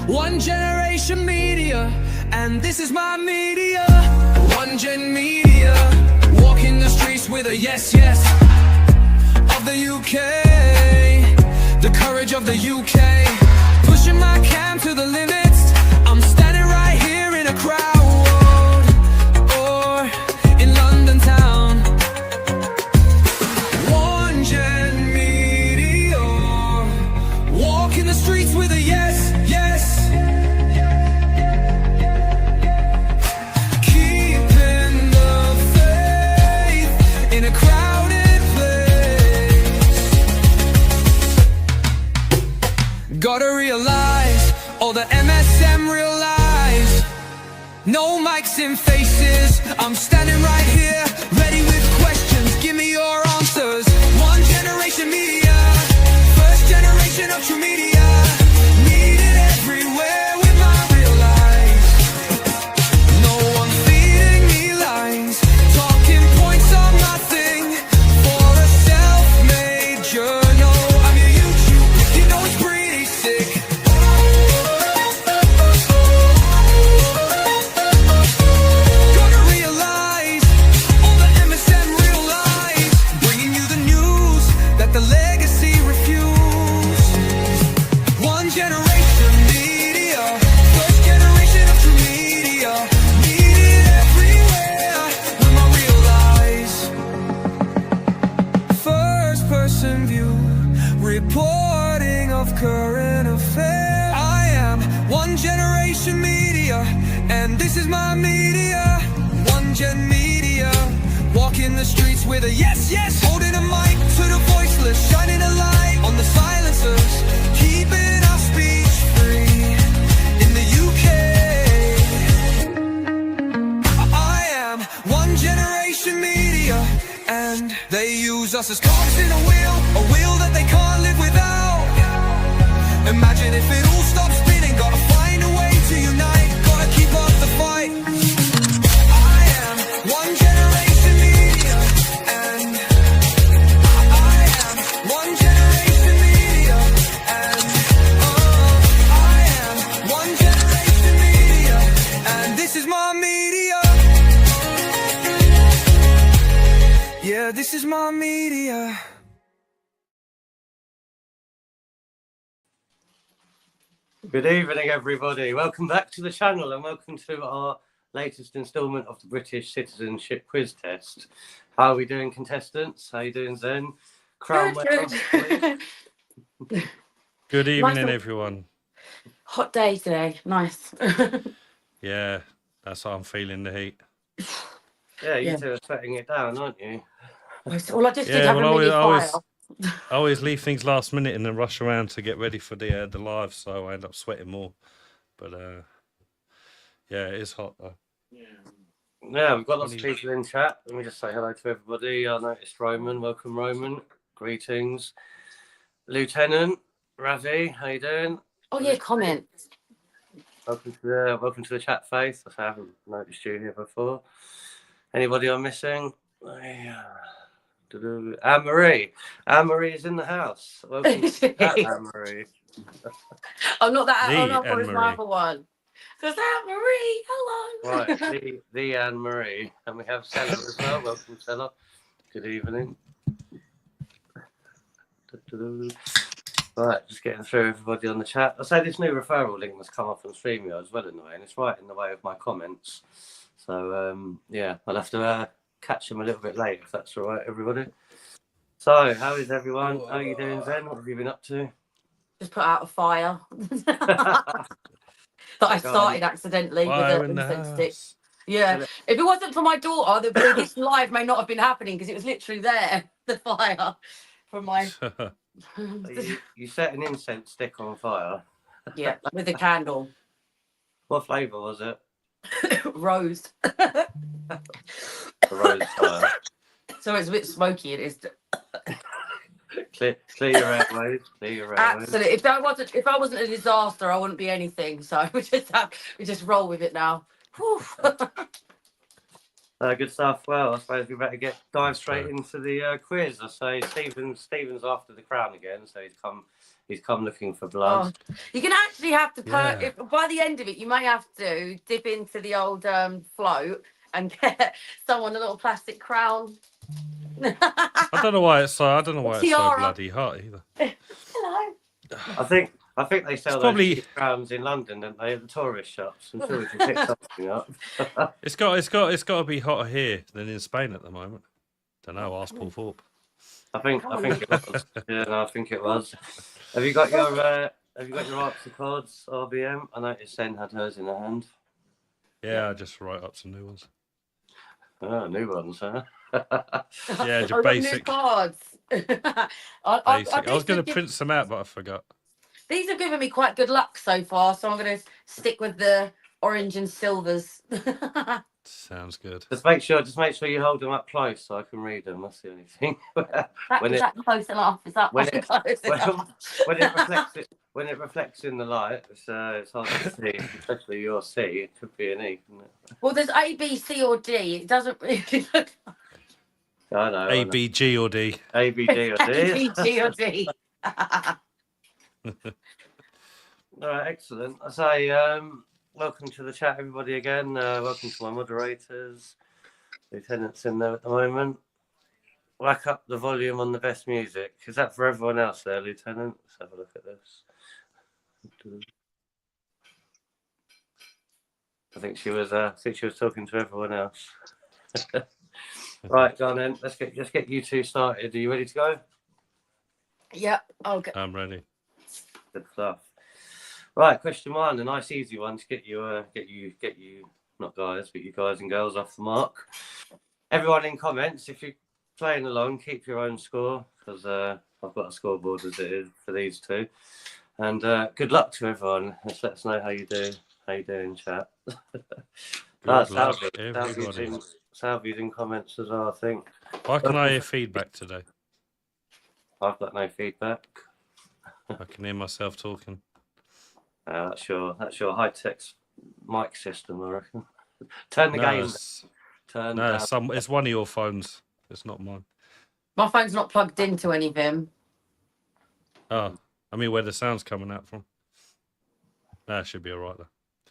One generation media, and this is my media. One gen media, walking the streets with a yes, yes. Of the UK, the courage of the UK. Pushing my cam to the limits. I'm standing right here in a crowd, or in London town. One gen media, walking the streets with a yes, yes. Keeping the faith in a crowded place. Gotta realize, all the MSM realize, no mics in faces. I'm standing right here, ready with questions. Give me your answers. One generation media, first generation of true media. Needed everywhere with my real life. No one feeding me lines. Talking points are nothing for a self-made journal. I'm your YouTube, you know it's pretty sick. Gotta realize, all the MSM realize, bringing you the news that the legacy refuse. One generation media, first generation of true media. Needed everywhere with my real eyes. First person view, reporting of current affairs. I am one generation media, and this is my media. One gen media, walking the streets with a yes, yes. Holding a mic to the voiceless, shining a light on the silencers, keeping our speech free in the UK. I am one generation media, and they use us as cogs in a wheel that they can't live without. Imagine if it all stopped spinning. Gotta find a way to unite, gotta keep up the fight. I am one generation media, and I am one generation media, and I am one generation media, and this is my media. Yeah, this is my media. Good evening, everybody. Welcome back to the channel and welcome to our latest instalment of the British Citizenship quiz test. How are we doing, contestants? How are you doing, Zen? Cromwell? Good. Good evening, Nice. everyone. Hot day today. Nice. Yeah, that's how I'm feeling the heat. Yeah, you Yeah. two are sweating it down, aren't you? Well, I just did Yeah, have a well, mini fire. I always leave things last minute and then rush around to get ready for the live, so I end up sweating more. But yeah, it is hot though. Yeah, we've got lots of people in chat. Let me just say hello to everybody. I noticed Roman. Welcome, Roman. Greetings. Lieutenant Ravi, how you doing? Oh yeah, comment. Welcome to the chat, Faith. I haven't noticed you here before. Anybody I'm missing? Anne-Marie. Anne-Marie is in the house. Welcome to the chat, Anne-Marie. I'm not that. The Oh no, it's my Anne-Marie. other one. Because Anne-Marie, hello. Right, the Anne-Marie. And we have Stella as well. Welcome, Stella. Good evening. Right, just getting through everybody on the chat. I say this new referral link must come up on StreamYard as well in the way, and it's right in the way of my comments. So, yeah, I'll have to catch them a little bit later, if that's all right, everybody. So, how is everyone? How are you doing, Zen? What have you been up to? Just put out a fire that I started accidentally Fire with in an the incense stick. house. Yeah, if it wasn't for my daughter, this live may not have been happening because it was literally there, the fire from my. You set an incense stick on fire. Yeah, with a candle. What flavour was it? Rose. The rose fire. So it's a bit smoky. It is. Clear your airways. Clear your airways. Absolutely. If I wasn't a disaster, I wouldn't be anything. So we just roll with it now. Good stuff. Well, I suppose we better dive straight into the quiz. I say Stephen's after the crown again, so He's come looking for blood. Oh, you're gonna actually have to Yeah. by the end of it, you may have to dip into the old float and get someone a little plastic crown. I don't know why it's so. I don't know why it's so Tiara. bloody hot either. Hello. I think they sell It's those probably- crowns in London, don't they, at the tourist shops? I'm sure we can pick something up. It's got to be hotter here than in Spain at the moment. Don't know. Ask Paul Thorpe. I think it was. Yeah, no, I think it was. Have you got your answer cards, RBM? I noticed Sen had hers in her hand. Yeah, I just write up some new ones. Oh, new ones, huh? Yeah, just I've got new basic. cards. Basic. I was going to print some out, but I forgot. These have given me quite good luck so far, so I'm going to stick with the orange and silvers. Sounds good. Just make sure you hold them up close so I can read them. That's the only thing. Is that close enough? Is that when close enough? when it reflects in the light, it's hard to see, especially your C. It could be an E, couldn't it? Well, there's A, B, C, or D. It doesn't really look I know. A, B, G, or D. A, B, D, or D. A, B, G, or D. All right, excellent. I say, welcome to the chat, everybody, again. Welcome to my moderators, lieutenants in there at the moment. Whack up the volume on the best music. Is that for everyone else there, Lieutenant? Let's have a look at this. I think she was talking to everyone else. Right, go on then. Let's get you two started. Are you ready to go? Yep. Okay. I'm ready. Good stuff. Right, question one, a nice easy one to get you not guys, but you guys and girls off the mark. Everyone in comments, if you're playing along, keep your own score, because I've got a scoreboard as it is for these two. And good luck to everyone. Just let us know how you do in chat. Salvy's in comments as well, I think. Why can I hear feedback today? I've got no feedback. I can hear myself talking. That's your high-tech mic system, I reckon. Turn the game. Turn down. It's one of your phones. It's not mine. My phone's not plugged into anything. Oh, I mean, where the sound's coming out from. That should be all right, though.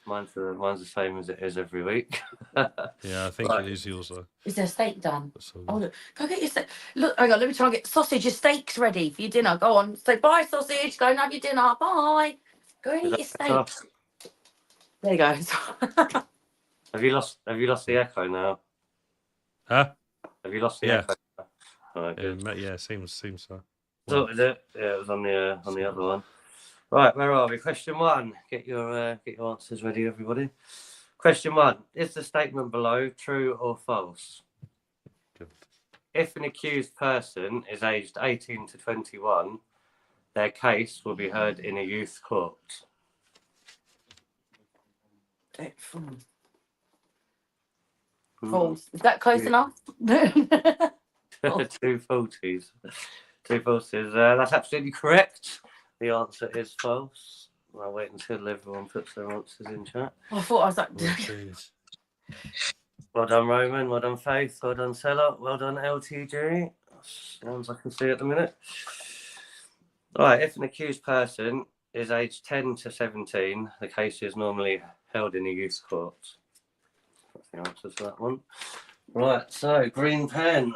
Mine's the same as it is every week. Yeah, I think Right. it is yours, though. Is there steak done? So, Oh, look. Go get your steak. Look, hang on, let me try and get sausage. Your steak's ready for your dinner. Go on. Say bye, sausage. Go and have your dinner. Bye. Go and eat your steak. There you go. Have you lost the echo now? huh? Have you lost the Yeah. echo? All right, good. Yeah, seems so. Sorted it. Yeah, it was on the other one. Right, where are we? Question one. Get your answers ready, everybody. Question one: is the statement below true or false? Good. If an accused person is aged 18 to 21, their case will be heard in a youth court. False. Is that close enough? Two falsies. That's absolutely correct. The answer is false. I'll wait until everyone puts their answers in chat. I thought I was like, Oh, jeez. Well done, Roman. Well done, Faith. Well done, Sella. Well done, LTG. That's the ones I can see at the minute. All right. If an accused person is aged 10 to 17, the case is normally held in a youth court. That's the answer to that one. Right. So, green pen.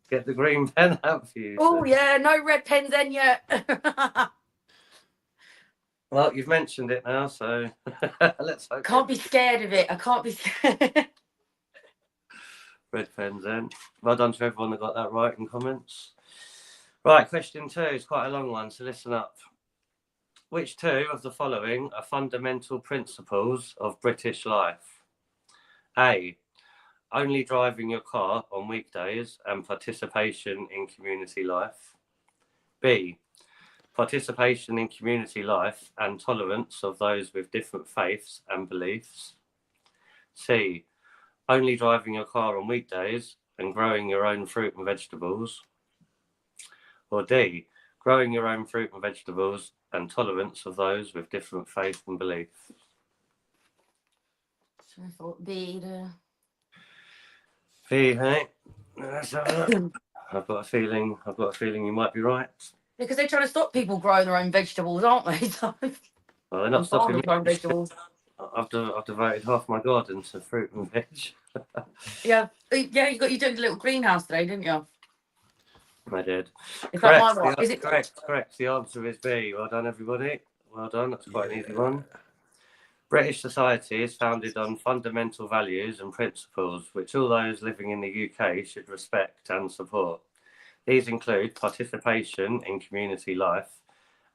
Get the green pen out for you. oh yeah, no red pens in yet. Well, you've mentioned it now, so let's hope. Can't be scared of it. I can't be scared. Red pens in. Well done to everyone that got that right in comments. Right, question two is quite a long one, so listen up. Which two of the following are fundamental principles of British life? A. Only driving your car on weekdays and participation in community life. B. Participation in community life and tolerance of those with different faiths and beliefs. C. Only driving your car on weekdays and growing your own fruit and vegetables. Or D. Growing your own fruit and vegetables and tolerance of those with different faith and beliefs. So I thought B. B, hey? I've got a feeling you might be right. Because they're trying to stop people growing their own vegetables, aren't they? So, Well, they're not stopping me. growing vegetables. I've devoted half my garden to fruit and veg. Yeah, you doing a little greenhouse today, didn't you? I did. Is that my Correct. one? Is it? Correct. The answer is B. Well done, everybody. Well done. That's quite an easy one. British society is founded on fundamental values and principles which all those living in the UK should respect and support. These include participation in community life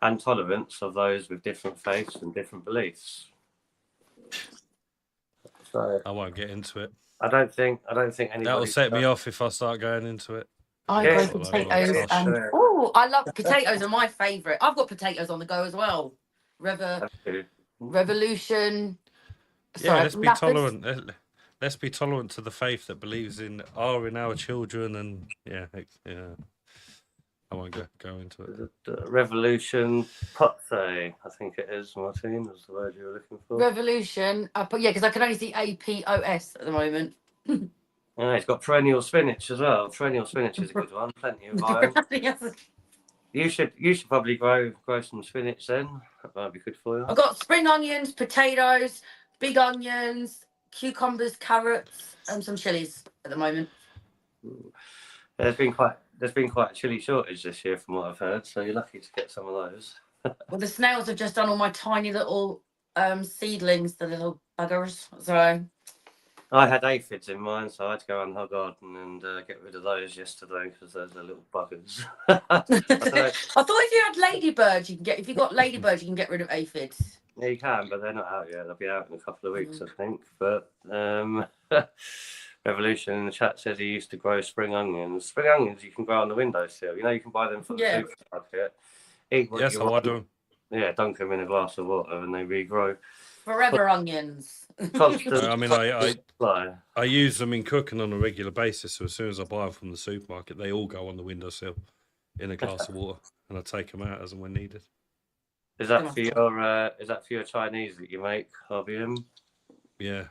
and tolerance of those with different faiths and different beliefs. So I won't get into it. I don't think anybody. That'll set me off if I start going into it. I Yeah. grow potatoes and I love potatoes. Are my favourite. I've got potatoes on the go as well. Revolution. Yeah, let's be tolerant. Let's be tolerant to the faith that believes in our children, and yeah. I won't go into it. The revolution, potse, I think it is, Martine, was the word you were looking for. Revolution. But yeah, because I can only see APOS at the moment. Yeah, it's got perennial spinach as well. Perennial spinach is a good one. Plenty of iron. You should probably grow some spinach then. That might be good for you. I've got spring onions, potatoes, big onions, cucumbers, carrots, and some chilies at the moment. There's been quite a chili shortage this year, from what I've heard. So you're lucky to get some of those. Well, the snails have just done all my tiny little seedlings, the little buggers. So I had aphids in mine, so I had to go around the whole garden and get rid of those yesterday because those are little buggers. I thought if you had ladybirds, if you got ladybirds, you can get rid of aphids. Yeah, you can, but they're not out yet. They'll be out in a couple of weeks, I think. But Revolution in the chat says he used to grow spring onions. Spring onions you can grow on the windowsill. You can buy them from the supermarket. Yes, I do. Yeah, dunk them in a glass of water and they regrow. Forever onions. I mean, I use them in cooking on a regular basis. So as soon as I buy them from the supermarket, they all go on the windowsill in a glass of water, and I take them out as and when needed. Is that for your Chinese that you make, RBM? Yeah.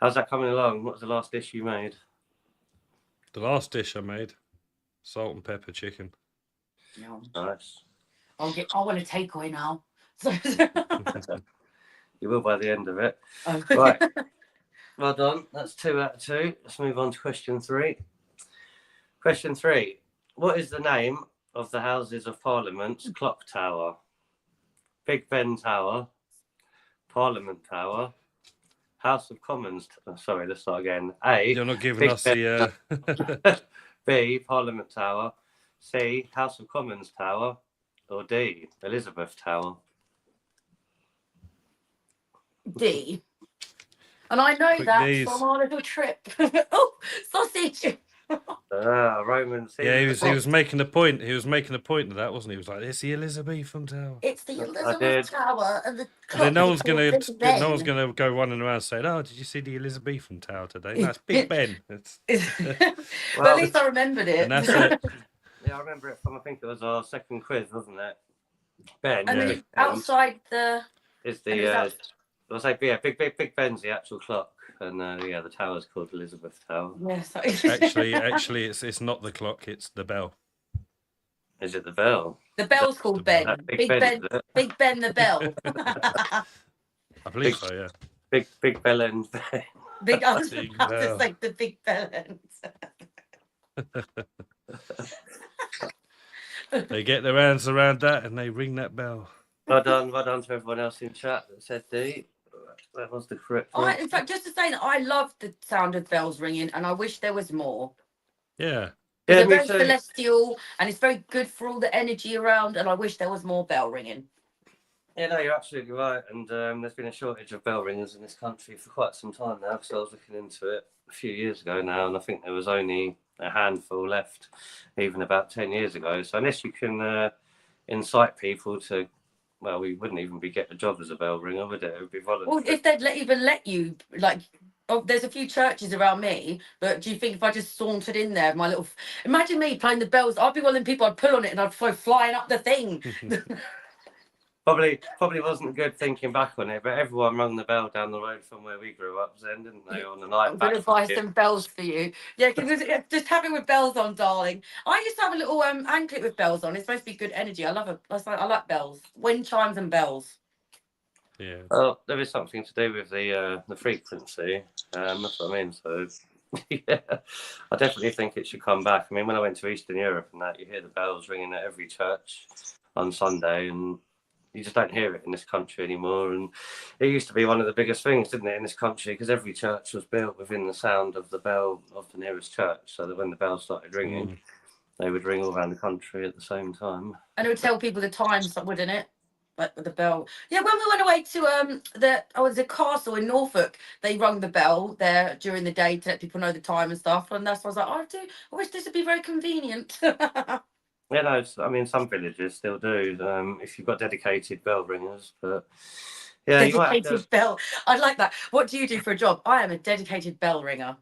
How's that coming along? What was the last dish you made? The last dish I made, salt and pepper chicken. Yeah. Nice. I want a takeaway now. You will by the end of it. Oh. Right. Well done. That's 2 out of 2. Let's move on to question 3. Question 3. What is the name of the Houses of Parliament's clock tower? Big Ben Tower, Parliament Tower, House of Commons. Sorry, let's start again. A. You're not giving us the. B. Parliament Tower. C. House of Commons Tower. Or D. Elizabeth Tower. D. And I know Quick that Ds. from our little trip. Oh, sausage. Roman. Yeah, he was making a point. He was making a point of that, wasn't he? He was like, "It's the Elizabethan Tower." It's the Elizabeth Tower, and the then no one's gonna go running around saying, "Oh, did you see the Elizabethan Tower today?" No, it's Big Ben. But at least I remembered it. And that's it. Yeah, I remember it from. I think it was our second quiz, wasn't it? Ben. And then outside the. Is the I say, yeah, Big Ben's the actual clock, and the tower's called Elizabeth Tower. Yes. Actually, it's not the clock; it's the bell. Is it the bell? The bell's called Ben. Big Ben the bell. I believe so. Yeah. Big Bell and Ben. I was about to say the Big Bell end. They get their hands around that and they ring that bell. Well done to everyone else in chat that said D. That was the correct one. In fact, just to say that I love the sound of bells ringing, and I wish there was more. Yeah. They're very celestial, and it's very good for all the energy around, and I wish there was more bell ringing. Yeah, no, you're absolutely right. And there's been a shortage of bell ringers in this country for quite some time now, because I was looking into it a few years ago now, and I think there was only a handful left, even about 10 years ago. So unless you can incite people to, well, we wouldn't even be getting a job as a bell ringer, would it? It would be voluntary. Well, if they'd even let you, like, there's a few churches around me, but do you think if I just sauntered in there, imagine me playing the bells, I'd be one of them people, I'd pull on it and I'd go flying up the thing. Probably wasn't good thinking back on it, but everyone rang the bell down the road from where we grew up then, didn't they? On the night I'm back. going to buy some bells for you. Yeah, because just have it with bells on, darling. I used to have a little anklet with bells on. It's supposed to be good energy. I like bells, wind chimes and bells. Yeah. Well, there is something to do with the frequency. That's what I mean. So, yeah, I definitely think it should come back. I mean, when I went to Eastern Europe and that, you hear the bells ringing at every church on Sunday, and you just don't hear it in this country anymore. And it used to be one of the biggest things, didn't it, in this country, because every church was built within the sound of the bell of the nearest church, so that when the bells started ringing, they would ring all around the country at the same time. And it would tell people the times, wouldn't it? Like with the bell. Yeah, when we went away to the castle in Norfolk, they rung the bell there during the day to let people know the time and stuff. And that's why I was like, I wish this would be very convenient. Yeah, no, I mean, some villages still do, if you've got dedicated bell ringers, but yeah, you might have Dedicated bell. I like that. What do you do for a job? I am a dedicated bell ringer.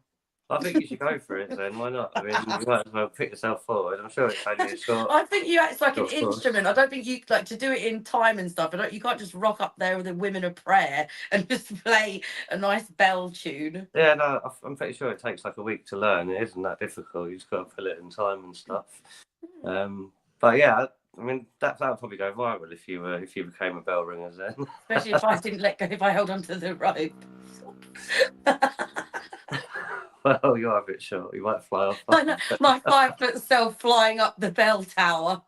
I think you should go for it then. Why not? I mean, you might as well put yourself forward. I'm sure it's only a short. I think you act like an Of course. instrument. I don't think you like to do it in time and stuff. You can't just rock up there with the women of prayer and just play a nice bell tune. Yeah, no, I'm pretty sure it takes like a week to learn. It isn't that difficult. You just got to put it in time and stuff. But yeah, I mean that would probably go viral if you became a bell ringer then. Especially if I didn't let go, if I held onto the rope. Well, you're a bit short. You might fly off. I know, my 5 foot self flying up the bell tower.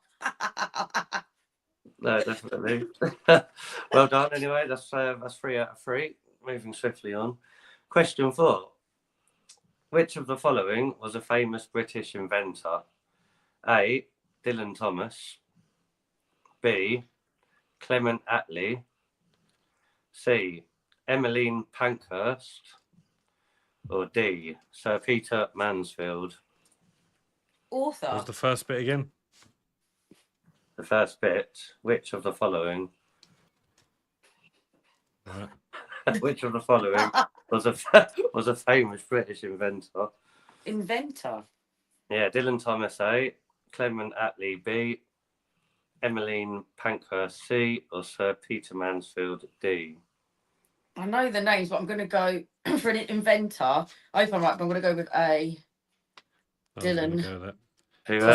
No, definitely. Well done. Anyway, that's 3 out of 3. Moving swiftly on. Question 4. Which of the following was a famous British inventor? A. Dylan Thomas. B. Clement Attlee. C. Emmeline Pankhurst. Or D. Sir Peter Mansfield. Author. What was the first bit again? The first bit. Which of the following? Right. Which of the following was a famous British inventor? Inventor. Yeah, Dylan Thomas A, Clement Attlee B, Emmeline Pankhurst C, or Sir Peter Mansfield D. I know the names, but I'm going to go for an inventor. I hope I'm right, but I'm going to go with A. Dylan. Go with that. Who I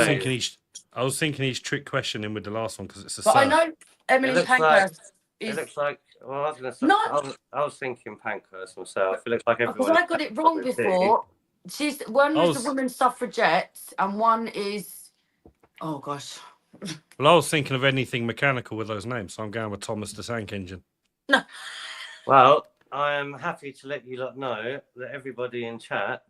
was thinking each trick question in with the last one because it's a But Sir. I know Emily Pankhurst It is. looks like. Well, I was going to say. No. I was thinking Pankhurst myself. It looks like Because everyone. I got it wrong before. One is the women's suffragettes, and one is. Oh gosh. Well, I was thinking of anything mechanical with those names, so I'm going with Thomas the Tank Engine. No. Well, I am happy to let you lot know that everybody in chat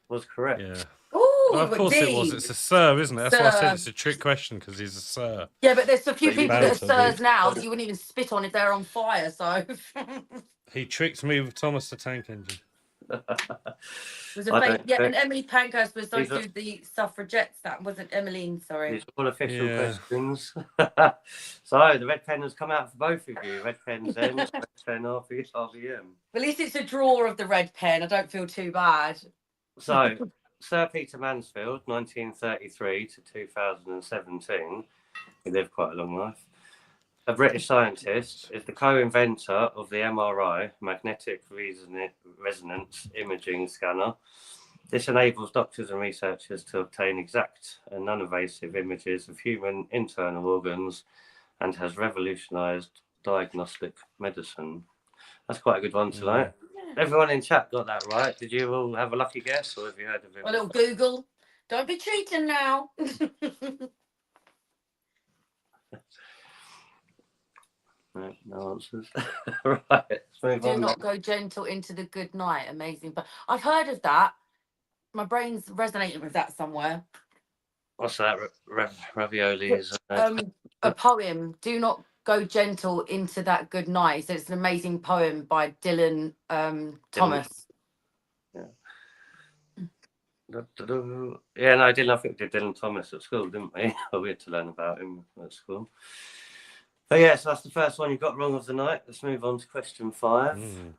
was correct. Yeah. Oh, Well, of course it was. It's a Sir, isn't it? That's why I said it's a trick question because he's a Sir. Yeah, but there's a few people that are Banter, Sirs now that you wouldn't even spit on if they're on fire. So He tricked me with Thomas the Tank Engine. and Emily Pankhurst was those two, the suffragettes. That wasn't Emmeline. Sorry. These are all official questions. So the red pen has come out for both of you. Red pen's in, red pen RVM. At least it's a draw of the red pen. I don't feel too bad. So Sir Peter Mansfield, 1933 to 2017. He lived quite a long life. A British scientist, is the co-inventor of the MRI, magnetic resonance imaging scanner. This enables doctors and researchers to obtain exact and non-invasive images of human internal organs and has revolutionised diagnostic medicine. That's quite a good one tonight. Yeah. Everyone in chat got that right. Did you all have a lucky guess, or have you heard of it? A little Google. Don't be cheating now. No answers. Right. Do not go gentle into the good night. Amazing. But I've heard of that. My brain's resonating with that somewhere. What's that? Raviolis. A poem. Do not go gentle into that good night. So it's an amazing poem by Dylan Thomas. Yeah. Yeah, no, I didn't. I think we did Dylan Thomas at school, didn't we? We had to learn about him at school. But yeah, so that's the first one you got wrong of the night. Let's move on to question 5.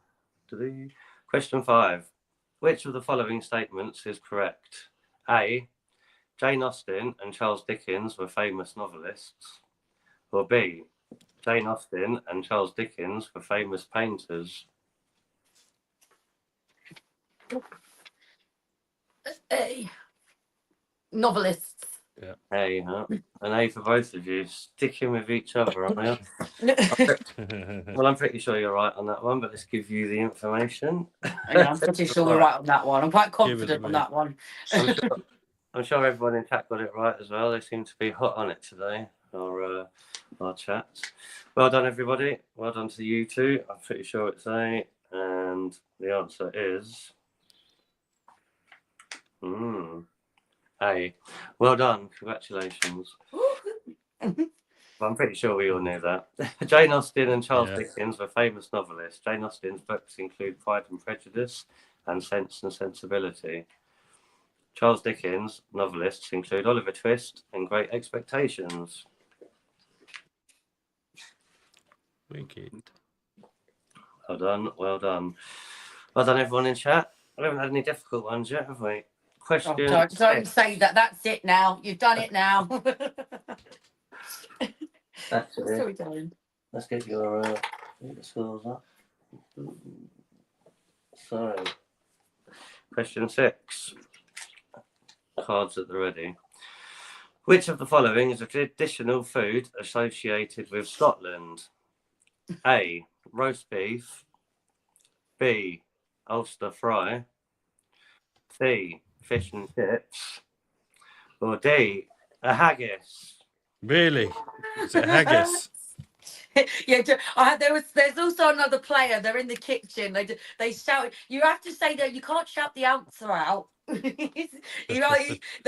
Question 5. Which of the following statements is correct? A. Jane Austen and Charles Dickens were famous novelists. Or B. Jane Austen and Charles Dickens were famous painters. A. Novelists. Yeah. Hey, huh? An A for both of you. Sticking with each other, aren't you? Well, I'm pretty sure you're right on that one, but let's give you the information. Yeah, I'm pretty sure we're right on that one. I'm quite confident to on me. that one. I'm sure everyone in chat got it right as well. They seem to be hot on it today, our chat. Well done, everybody. Well done to you two. I'm pretty sure it's A. And the answer is A. Well done. Congratulations. I'm pretty sure we all knew that. Jane Austen and Charles Dickens were famous novelists. Jane Austen's books include Pride and Prejudice and Sense and Sensibility. Charles Dickens' novelists include Oliver Twist and Great Expectations. Wicked. Well done, well done. Well done, everyone in chat. We haven't had any difficult ones yet, have we? Question. Oh, don't say that. That's it now. You've done it now. That's it. Sorry, darling. Let's get your scores up. So, question 6. Cards at the ready. Which of the following is a traditional food associated with Scotland? A. Roast beef. B. Ulster fry. C. Fish and chips. Or D. A haggis. Really? Is it haggis? Yeah, there's also another player. They're in the kitchen. They shout. You have to say that you can't shout the answer out. There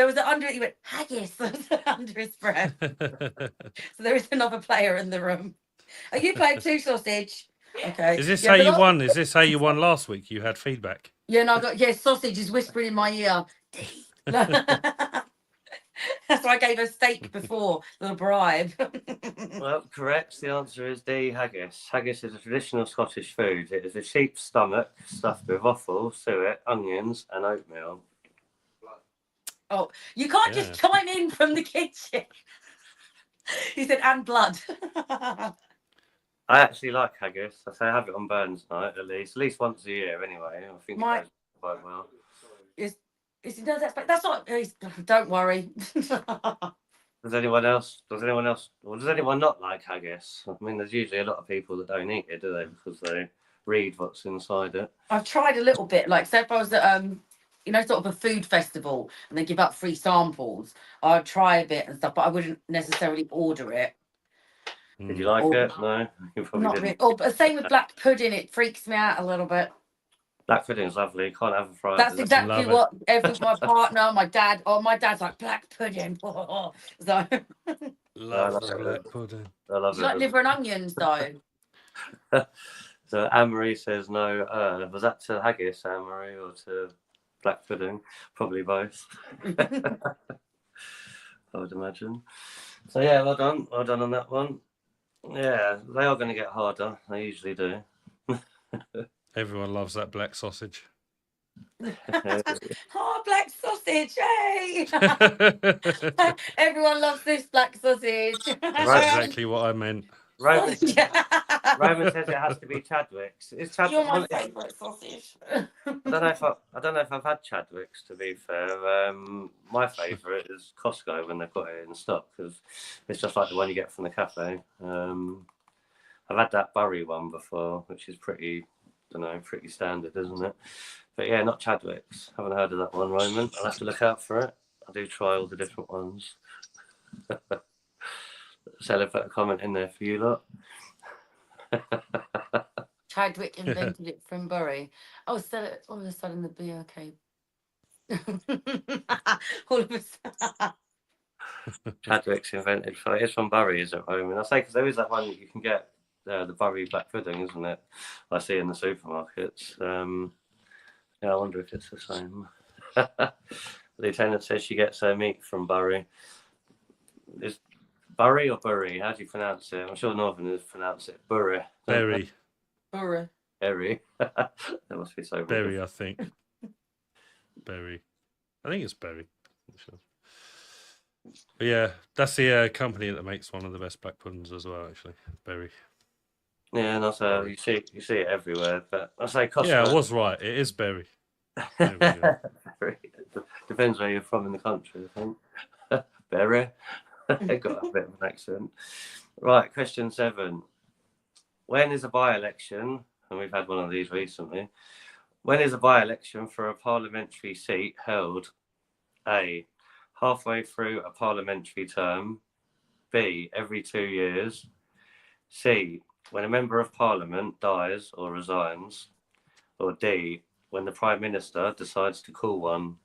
was he went haggis under his breath. So there is another player in the room. Are you playing too, Sausage? Okay. Is this how you won? Is this how you won last week? You had feedback. Yeah, no, Sausage is whispering in my ear. That's why I gave her steak before, the bribe. Well, correct. The answer is D, haggis. Haggis is a traditional Scottish food. It is a sheep's stomach stuffed with offal, suet, onions, and oatmeal. Oh, you can't just chime in from the kitchen. He said, and blood. I actually like haggis. I have it on Burns night at least once a year anyway. I think it goes quite well. That's not. Don't worry. Does anyone else? Or does anyone not like haggis? I mean, there's usually a lot of people that don't eat it, do they? Because they read what's inside it. I've tried a little bit. Like, say if I was at sort of a food festival and they give out free samples, I'd try a bit and stuff, but I wouldn't necessarily order it. Did you like it? No, you probably not didn't. really. Oh, but same with black pudding. It freaks me out a little bit. Black pudding's lovely. You can't have a fry. That's exactly what my partner, my dad's like black pudding. So Love black pudding. I love you like liver and onions though. So Anne-Marie says no. Was that to haggis, Anne-Marie, or to black pudding? Probably both. I would imagine. So yeah, well done on that one. Yeah, they are going to get harder. They usually do. Everyone loves that black sausage. Oh, black sausage! Hey! Everyone loves this black sausage. Right. Exactly what I meant. Roman says it has to be Chadwick's. Is Chadwick's? You're my favourite sausage. I don't know if I've had Chadwick's, to be fair. My favourite is Costco when they put it in stock because it's just like the one you get from the cafe. I've had that Bury one before, which is pretty standard, isn't it? But yeah, not Chadwick's. Haven't heard of that one, Roman. I'll have to look out for it. I do try all the different ones. Sally put a comment in there for you lot. Chadwick invented it from Bury. Oh, so all of a sudden the BRK. All of a sudden. Chadwick's invented for it's from Bury, is it, Roman? I say because there is that one that you can get, the Bury black pudding, isn't it? I see in the supermarkets. Yeah, I wonder if it's the same. The lieutenant says she gets her meat from Bury. Is Bury or Bury? How do you pronounce it? I'm sure Northerners pronounce it Bury. Berry. Bury. Berry. That must be so Berry, I think. Berry. I think it's berry. Sure. But yeah, that's the company that makes one of the best black puddings as well. Actually, Berry. Yeah, and also you see it everywhere. But I say Costa. Yeah, I was right. It is Berry. There we go. Depends where you're from in the country, I think. Berry. Got a bit of an accent. Right, question 7. When is a by-election, and we've had one of these recently, when is a by-election for a parliamentary seat held? A, halfway through a parliamentary term. B, every 2 years. C, when a member of parliament dies or resigns. Or D, when the Prime Minister decides to call one.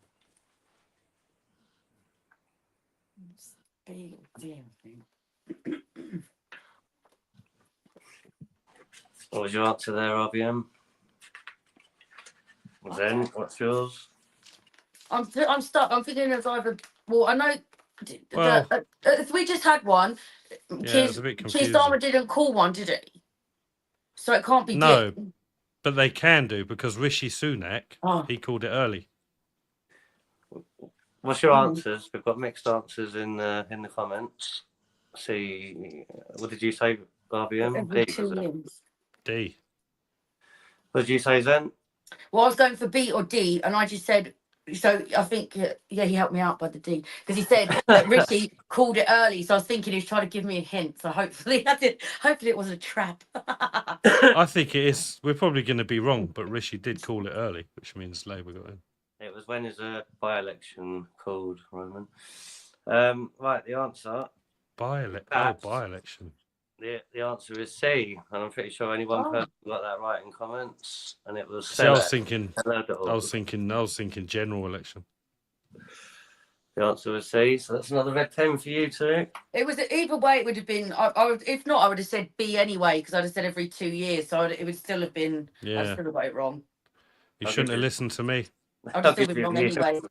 What was your answer there, RBM? Then, what's yours? I'm stuck. I'm thinking of either. Well, I know. Well- If we just had one, Yeah, it's a bit Keir confusing. Starmer didn't call one, did he? So it can't be. No, Dick. but they can do because Rishi Sunak, Oh. he called it early. What's your answers? We've got mixed answers in the comments. See, what did you say, RBM? Every D, 2 was it? years. D. What did you say, Zen? Well, I was going for B or D, and I just said. So I think, yeah, he helped me out by the D because he said that Rishi called it early. So I was thinking he was trying to give me a hint. So hopefully it wasn't a trap. I think it is. We're probably going to be wrong, but Rishi did call it early, which means Labour got in. It was when is a by-election called, Roman? Right, the answer. By-election. The answer is C, and I'm pretty sure only one person got that right in comments, and it was. See, I was thinking general election. The answer was C, so that's another red 10 for you too. It was either way. It would have been. If not, I would have said B anyway because I'd have said every 2 years. So it would still have been. Yeah. I still have got it wrong. You shouldn't have listened to me. I'd have still been wrong anyway.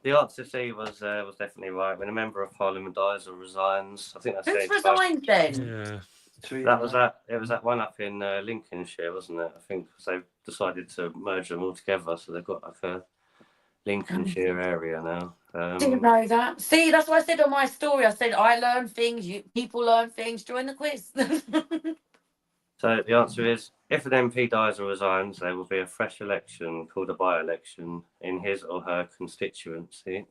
The answer C was definitely right. When a member of parliament dies or resigns, I think that's. Who's resigned then? Yeah. That was that. It was that one up in Lincolnshire, wasn't it? I think because they've decided to merge them all together, so they've got like a Lincolnshire area now. Didn't know that. See, that's what I said on my story. I said I learn things. People learn things. Join the quiz. So the answer is, if an MP dies or resigns, there will be a fresh election called a by-election in his or her constituency.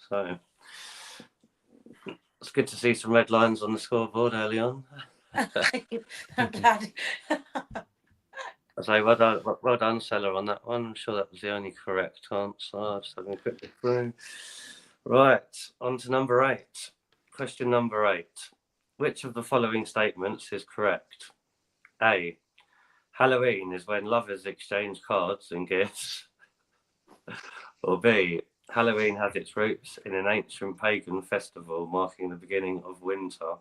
So it's good to see some red lines on the scoreboard early on. I'm glad. I say well done, Stella, on that one. I'm sure that was the only correct answer. Just having a quick look through. Right, on to number 8. Question number 8. Which of the following statements is correct? A, Halloween is when lovers exchange cards and gifts. Or B, Halloween has its roots in an ancient pagan festival marking the beginning of winter.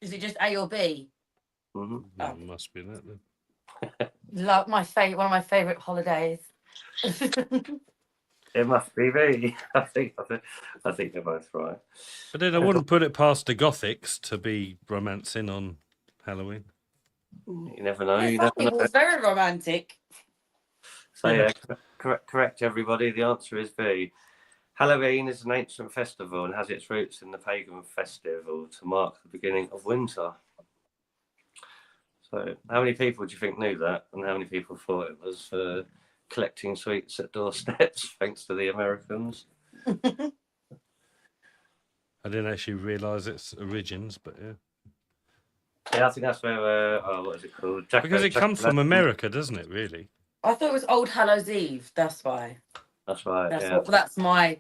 Is it just A or B? Mm-hmm. It must be that then. Love one of my favourite holidays. It must be B. I think they're both right. But then I wouldn't put it past the Gothics to be romancing on Halloween. You never know. Yes, it was very romantic. So yeah, correct everybody. The answer is B. Halloween is an ancient festival and has its roots in the pagan festival to mark the beginning of winter. So how many people do you think knew that, and how many people thought it was for collecting sweets at doorsteps, thanks to the Americans? I didn't actually realise its origins, but yeah. Yeah, I think that's where, what is it called? Because it comes from America, doesn't it, really? I thought it was Old Hallows Eve. That's why. That's right. That's my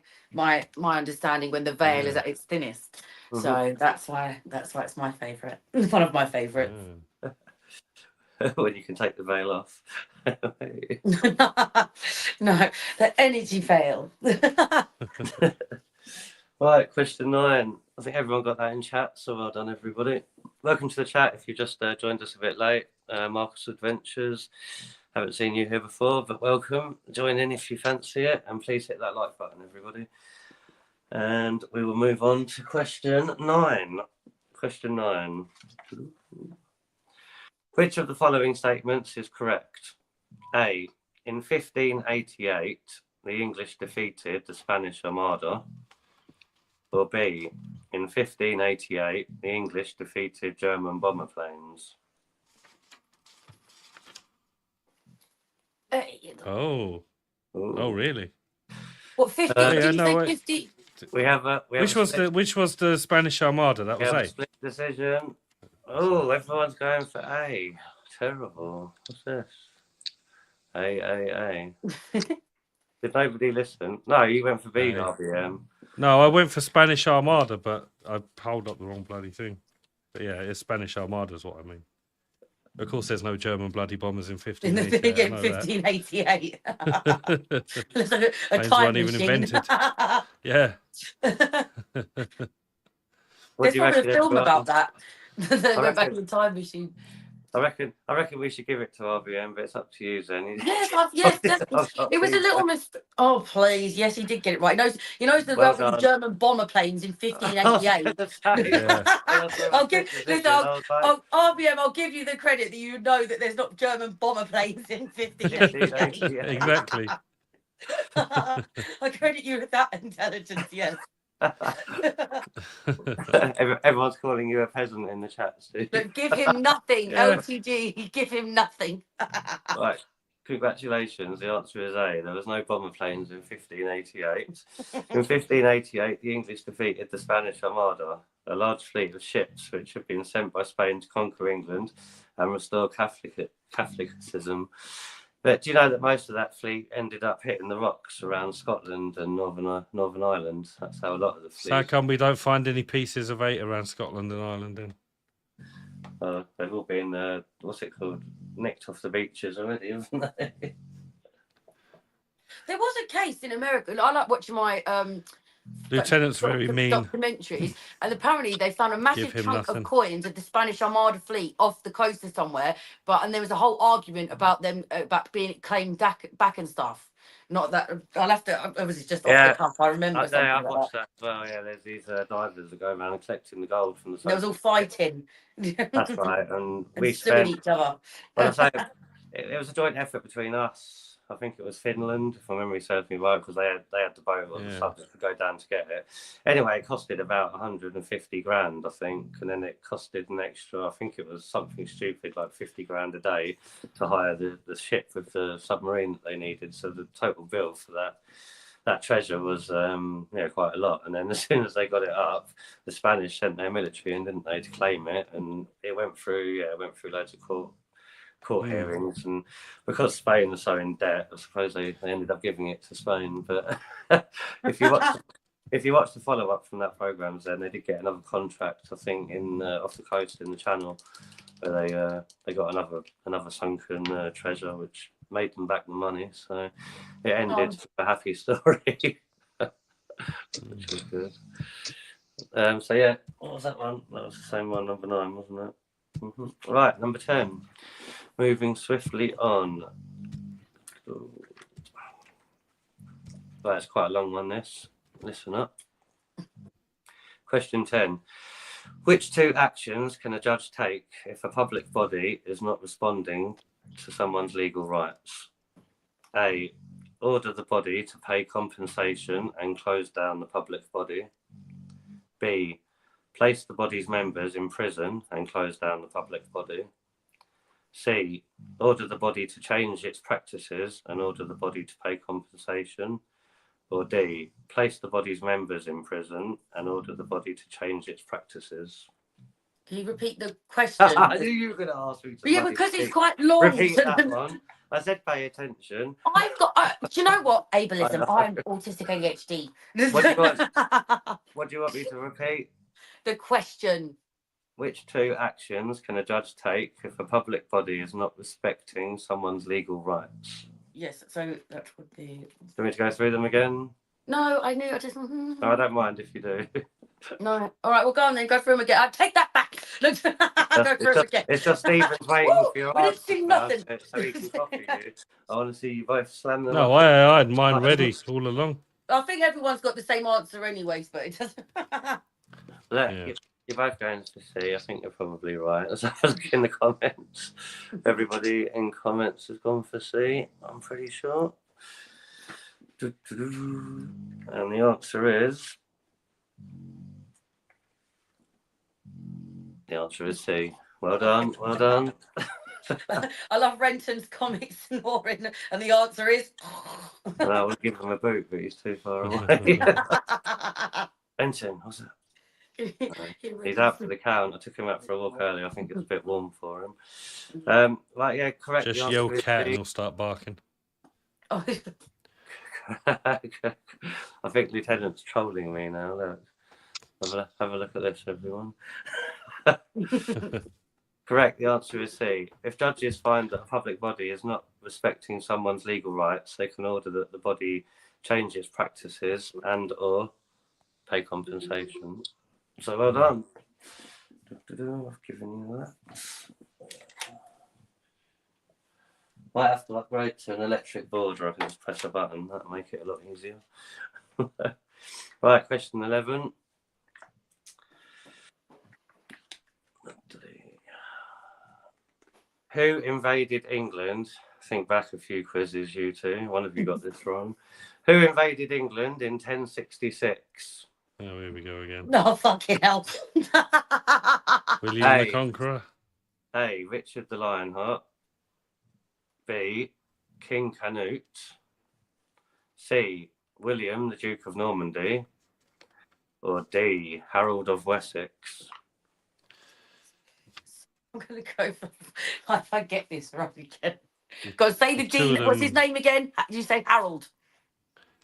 understanding when the veil is at its thinnest. Mm-hmm. So that's why it's my favourite. One of my favourites. When you can take the veil off. No, the energy veil. Right, question 9. I think everyone got that in chat, so well done, everybody. Welcome to the chat if you just joined us a bit late. Marcus Adventures. Haven't seen you here before, but welcome. Join in if you fancy it, and please hit that like button, everybody. And we will move on to question 9. Question 9. Which of the following statements is correct? A, in 1588, the English defeated the Spanish Armada? Or B, in 1588, the English defeated German bomber planes? Oh, really? What 50? Did you say 50? We have Which was the Spanish Armada? That was A. Split decision. Oh, everyone's going for A. Terrible. What's this? A. Did nobody listen? No, you went for B, RBM. No, I went for Spanish Armada, but I pulled up the wrong bloody thing. But yeah, it's Spanish Armada is what I mean. Of course, there's no German bloody bombers in 1588. Planes a time weren't even machine. invented. Yeah. There's probably a film about that. They went back in the time machine. I reckon we should give it to RBM, but it's up to you, Zen. Yes, definitely. It was a little Oh, please. Yes, he did get it right. He knows the the German bomber planes in 1588. RBM, I'll give you the credit that you know that there's not German bomber planes in 1588. Exactly. I credit you with that intelligence, yes. Everyone's calling you a peasant in the chat, Steve. But give him nothing. LTG, give him nothing. Right. Congratulations. The answer is A. There was no bomber planes in 1588. In 1588, the English defeated the Spanish Armada, a large fleet of ships which had been sent by Spain to conquer England and restore Catholicism. But do you know that most of that fleet ended up hitting the rocks around Scotland and Northern Ireland? That's how a lot of the fleet. So how come we don't find any pieces of 8 around Scotland and Ireland then? They've all been, what's it called, nicked off the beaches already, haven't they? There was a case in America. I like watching my Lieutenant's very mean. Documentaries, and apparently they found a massive chunk of coins of the Spanish Armada fleet off the coast of somewhere. And there was a whole argument about them about being claimed back and stuff. Not that I'll have to. It was just off the cuff. I remember. I've watched that as well. Yeah, there's these divers that go around collecting the gold from the. There was all fighting. That's right, and we spent each other. It was a joint effort between us. I think it was Finland, if my memory serves me right, because they had the boat on the subject to go down to get it. Anyway, it costed about 150 grand, I think, and then it costed an extra. I think it was something stupid like 50 grand a day to hire the ship with the submarine that they needed. So the total bill for that treasure was quite a lot. And then as soon as they got it up, the Spanish sent their military in, didn't they, to claim it, and it went through loads of court hearings, and because Spain was so in debt, I suppose they ended up giving it to Spain. But if you watch the follow up from that program, then they did get another contract, I think, in off the coast in the Channel, where they got another sunken treasure, which made them back the money. So it ended a happy story, which was good. So yeah, what was that one? That was the same one, number 9, wasn't it? Mm-hmm. Right, number 10. Moving swiftly on. Right, it's quite a long one, this. Listen up. Question 10. Which 2 actions can a judge take if a public body is not responding to someone's legal rights? A. Order the body to pay compensation and close down the public body. B. Place the body's members in prison and close down the public body. C. Order the body to change its practices and order the body to pay compensation. Or D. Place the body's members in prison and order the body to change its practices. Can you repeat the question? I knew you were going to ask me. Yeah, because it's quite long. Repeat that one. I said pay attention. I've got. Do you know what? Ableism. I'm autistic ADHD. What do you want me to repeat? The question. Which 2 actions can a judge take if a public body is not respecting someone's legal rights? Yes, so that would be. Do you want me to go through them again? No, I knew. I just. No, I don't mind if you do. No. All right, we'll go on then. Go through them again. I'll take that back. Go through them again. It's just Stephen's waiting for your answer. We didn't see nothing. So he can copy you. I want to see you both slam them. No, I had mine ready all along. I think everyone's got the same answer anyways, but it doesn't. You're both going to C. I think you're probably right. As I look in the comments, everybody in comments has gone for C. I'm pretty sure. And the answer is. The answer is C. Well done. Well done. I love Renton's comic snoring, and the answer is. And I would give him a boot, but he's too far away. Renton, what's that? He's out for the count. I took him out for a walk earlier. I think it's a bit warm for him. Right, yeah, correct. Just yell cat and he'll start barking. Oh. I think Lieutenant's trolling me now. Look. Have a look at this, everyone. Correct, the answer is C. If judges find that a public body is not respecting someone's legal rights, they can order that the body change its practices and or pay compensation. So well done. I've given you that. Might have to upgrade to an electric board, or I can just press a button. That'll make it a lot easier. Right, question 11. Who invaded England? Think back a few quizzes, you two. One of you got this wrong. Who invaded England in 1066? Oh, here we go again. No, fucking hell. William the Conqueror. A. Richard the Lionheart. B. King Canute. C. William the Duke of Normandy. Or D. Harold of Wessex. I'm going to go for. If I get this wrong again. Go say the D. What's his name again? Did you say Harold?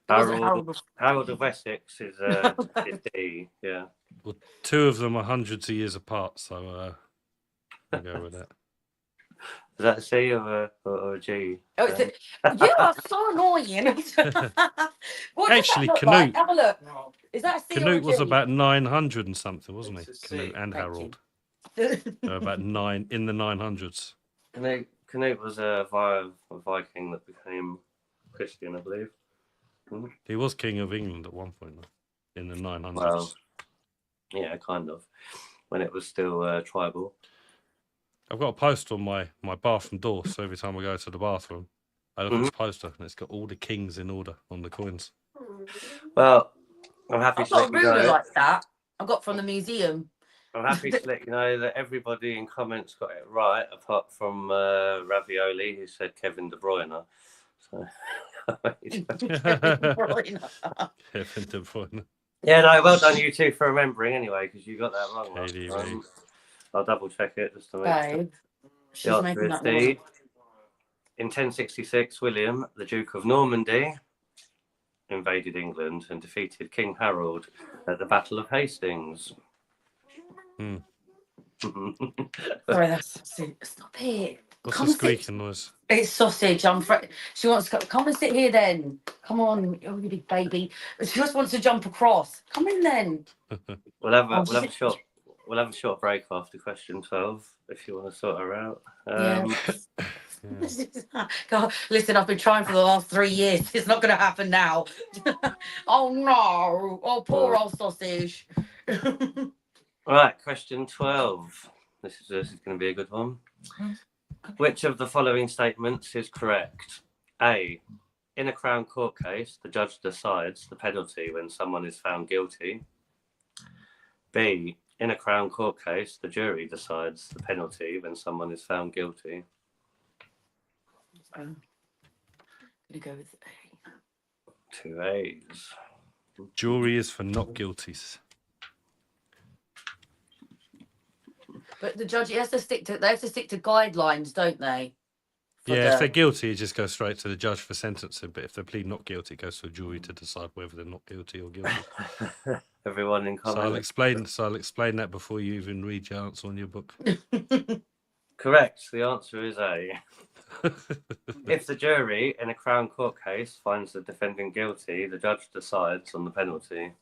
Harold of Wessex is D. Yeah. Well, two of them are hundreds of years apart, so I'll go with that. Is that a C or a G? Oh, you are so annoying. Actually, Canute. Like? Have a look. Is that a C Canute or a was G? about 900 and something, wasn't he? Canute and Thank Harold. About 9 in the 900s. Canute was a Viking that became Christian, I believe. He was king of England at one point, though, in the 900s. Well, yeah, kind of. When it was still tribal. I've got a poster on my bathroom door, so every time I go to the bathroom, I look at this poster, and it's got all the kings in order on the coins. Well, I'm happy I've to got let a you know. ruler like that. I got from the museum. I'm happy to let you know that everybody in comments got it right, apart from Ravioli, who said Kevin De Bruyne. So. Kevin De Bruyne. Yeah, no, well done you two for remembering anyway, because you got that wrong last time. I'll double check it just to make sure. She's making that noise. In 1066, William, the Duke of Normandy, invaded England and defeated King Harold at the Battle of Hastings. Sorry, that's stop it. What's the squeaking noise? It's sausage. She wants to come and sit here then. Come on, oh, you big baby. She just wants to jump across. Come in then. We'll have a short break after question 12 if you want to sort her out. God, listen, I've been trying for the last 3 years. It's not going to happen now. Oh no! Oh, poor old sausage. Right, question 12. This is going to be a good one. Which of the following statements is correct? A. In a Crown Court case, the judge decides the penalty when someone is found guilty. B. In a Crown Court case, the jury decides the penalty when someone is found guilty. I'm going to go with A. 2 A's. Jury is for not guilties. But the judge, they have to stick to guidelines, don't they? If they're guilty, it just goes straight to the judge for sentencing. But if they plead not guilty, it goes to a jury to decide whether they're not guilty or guilty. Everyone in common. So I'll explain that before you even read your answer on your book. Correct. The answer is A. If the jury in a Crown Court case finds the defendant guilty, the judge decides on the penalty.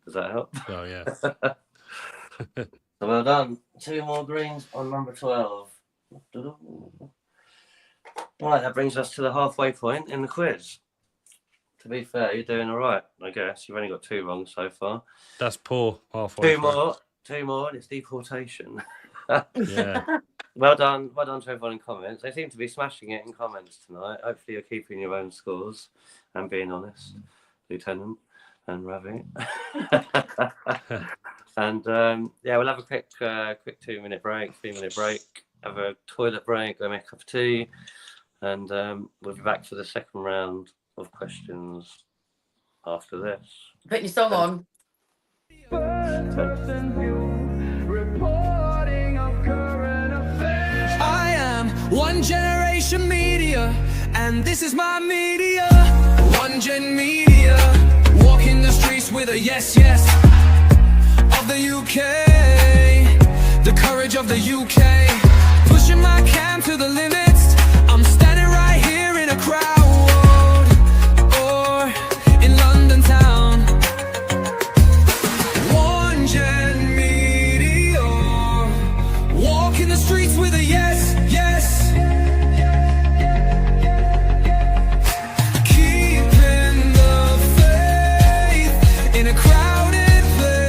Does that help? Oh, yeah. So well done. 2 more greens on number 12. Right, that brings us to the halfway point in the quiz. to be fair, you're doing all right, I guess. You've only got 2 wrong so far. That's poor. Halfway. 2 more. 2 more, and it's deportation. Yeah. Well done to everyone in comments. They seem to be smashing it in comments tonight. Hopefully you're keeping your own scores and being honest, Lieutenant and Ravi. And yeah, we'll have a quick 2-minute break, 3-minute break, have a toilet break, go make a cup of tea, and we'll be back for the second round of questions after this. Putting your song on. I am One Generation Media, and this is my media. One Gen Media, walking the streets with a yes, yes of the UK, the courage of the UK, pushing my cam to the limits. I'm standing right here in a crowd, or in London town. One Gen Media, walking the streets with a yes, yes. Keeping the faith in a crowded place.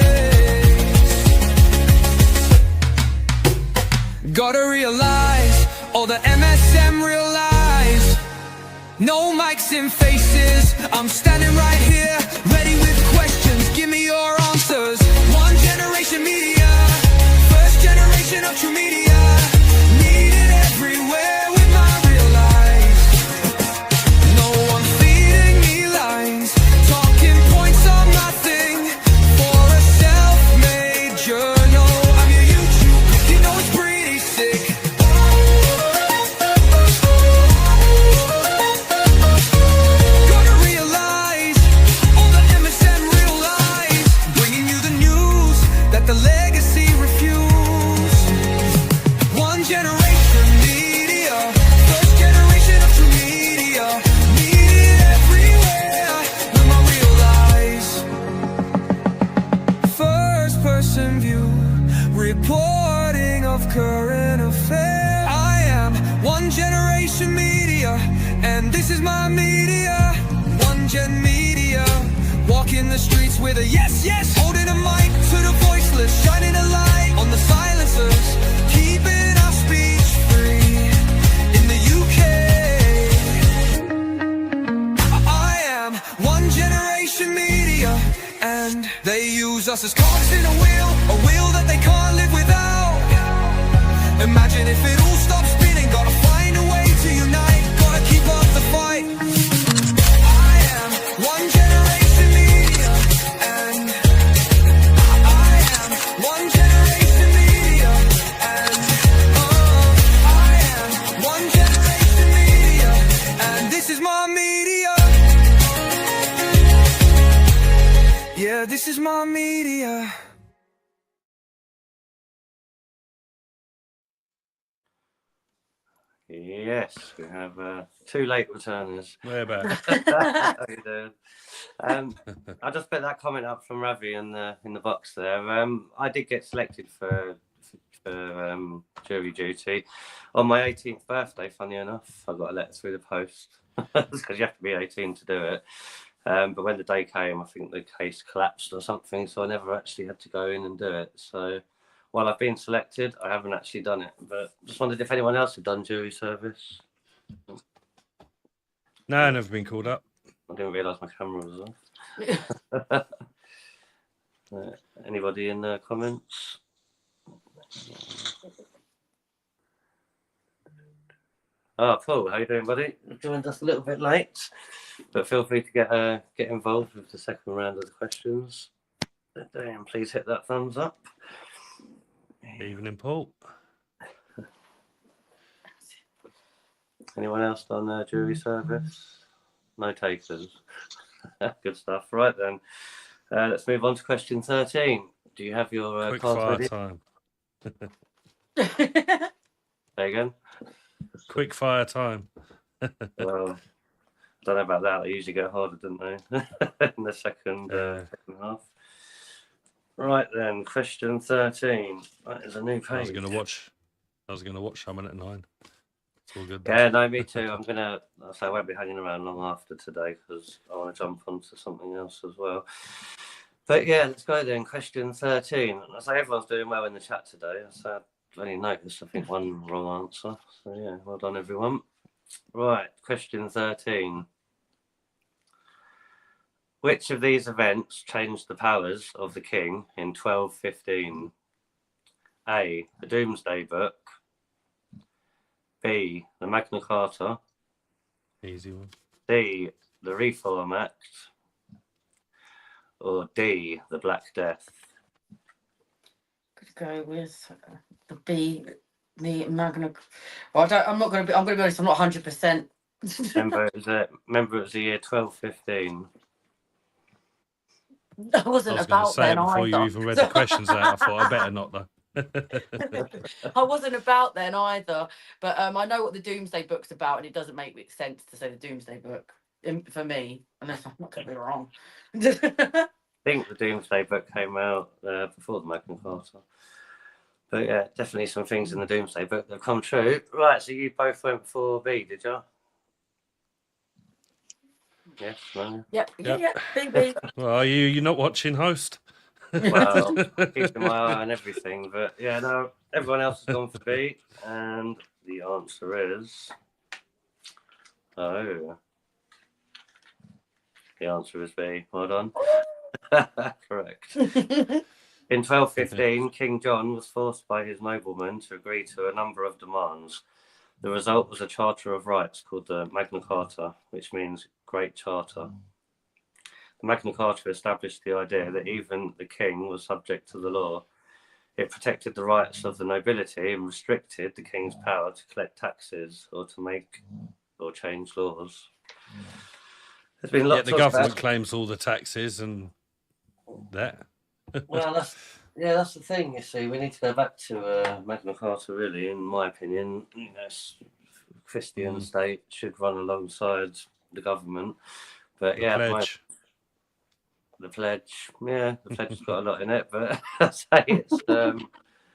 Gotta realize, all the MSM realize, no mics in faces. I'm standing right here, ready with questions. Give me your answers. One Generation Media, first generation of true media, needed everywhere with my real life. No one feeding me lies, talking points are nothing for a self-made journal. I'm your YouTube, you know it's pretty sick. Gotta realize, all the MSN realize, bringing you the news that the legacy refuse. One Generation Media, first generation of true media, needed everywhere with my real lies. First person view, reporting of current affairs. I am One Generation Media, and this is my media. One Gen Media, walking the streets with a yes, yes, holding a mic to the voiceless, shining a light on the silencers, keeping our speech free in the UK. I am One Generation Media, and they use us as cogs in a wheel that they can't live without. Imagine if it all stopped spinning, gotta find a way to unite, gotta keep up the fight. I am One Generation Media, and I am One Generation Media, and I am One Generation Media, and this is my media. Yeah, this is my media. Yes, we have 2 late returners. We're back. How you doing? I just put that comment up from Ravi in the box there. I did get selected for jury duty on my 18th birthday. Funny enough, I got a letter through the post because you have to be 18 to do it. But when the day came, I think the case collapsed or something, so I never actually had to go in and do it. So while I've been selected, I haven't actually done it. But just wondered if anyone else had done jury service. No, I've never been called up. I didn't realise my camera was off. Anybody in the comments? Oh, Paul, how you doing, buddy? You joined us a little bit late, but feel free to get involved with the second round of the questions. And please hit that thumbs up. Evening, Paul. Anyone else done jury service? No takers. Good stuff. Right then, let's move on to question 13. Do you have your Quick cards fire ready? time. Say again. Quick fire time. Well, I don't know about that. They usually get harder, don't they? In the second half. Right then, question 13. That is a new page. I was going to watch 1 minute 9. It's all good. Yeah, no, me too. I won't be hanging around long after today because I want to jump onto something else as well. But yeah, let's go then. Question 13. I say everyone's doing well in the chat today. So I've only noticed, I think, one wrong answer. So yeah, well done, everyone. Right, question 13. Which of these events changed the powers of the king in 1215? A, the Domesday Book. B, the Magna Carta. Easy one. C, the Reform Act. Or D, the Black Death. Could go with the B, the Magna. Well, I'm going to be honest. I'm not 100%. Remember, it was the year 1215. I wasn't I was going to about say then it before either. you even read the questions out. I thought I better not though. I wasn't about then either, but I know what the Doomsday Book's about, and it doesn't make sense to say the Doomsday Book for me, unless I'm not going to be wrong. I think the Doomsday Book came out before the Magna Carta. But yeah, definitely some things in the Doomsday Book that have come true. Right, so you both went for B, did you? Yes, no. Yep. B. Well, are you not watching, host? Well, keeping my eye on everything, but yeah, no, everyone else has gone for B, and the answer is the answer is B. Well done. Correct. In 1215, King John was forced by his noblemen to agree to a number of demands. The result was a Charter of Rights called the Magna Carta, which means Great Charter. The Magna Carta established the idea that even the king was subject to the law. It protected the rights of the nobility and restricted the king's power to collect taxes or to make or change laws. There's been lots the government claims all the taxes and that. Well, that's the thing. You see, we need to go back to Magna Carta. Really, in my opinion, Christian state should run alongside the government. But the pledge. The pledge has got a lot in it, but I say it's the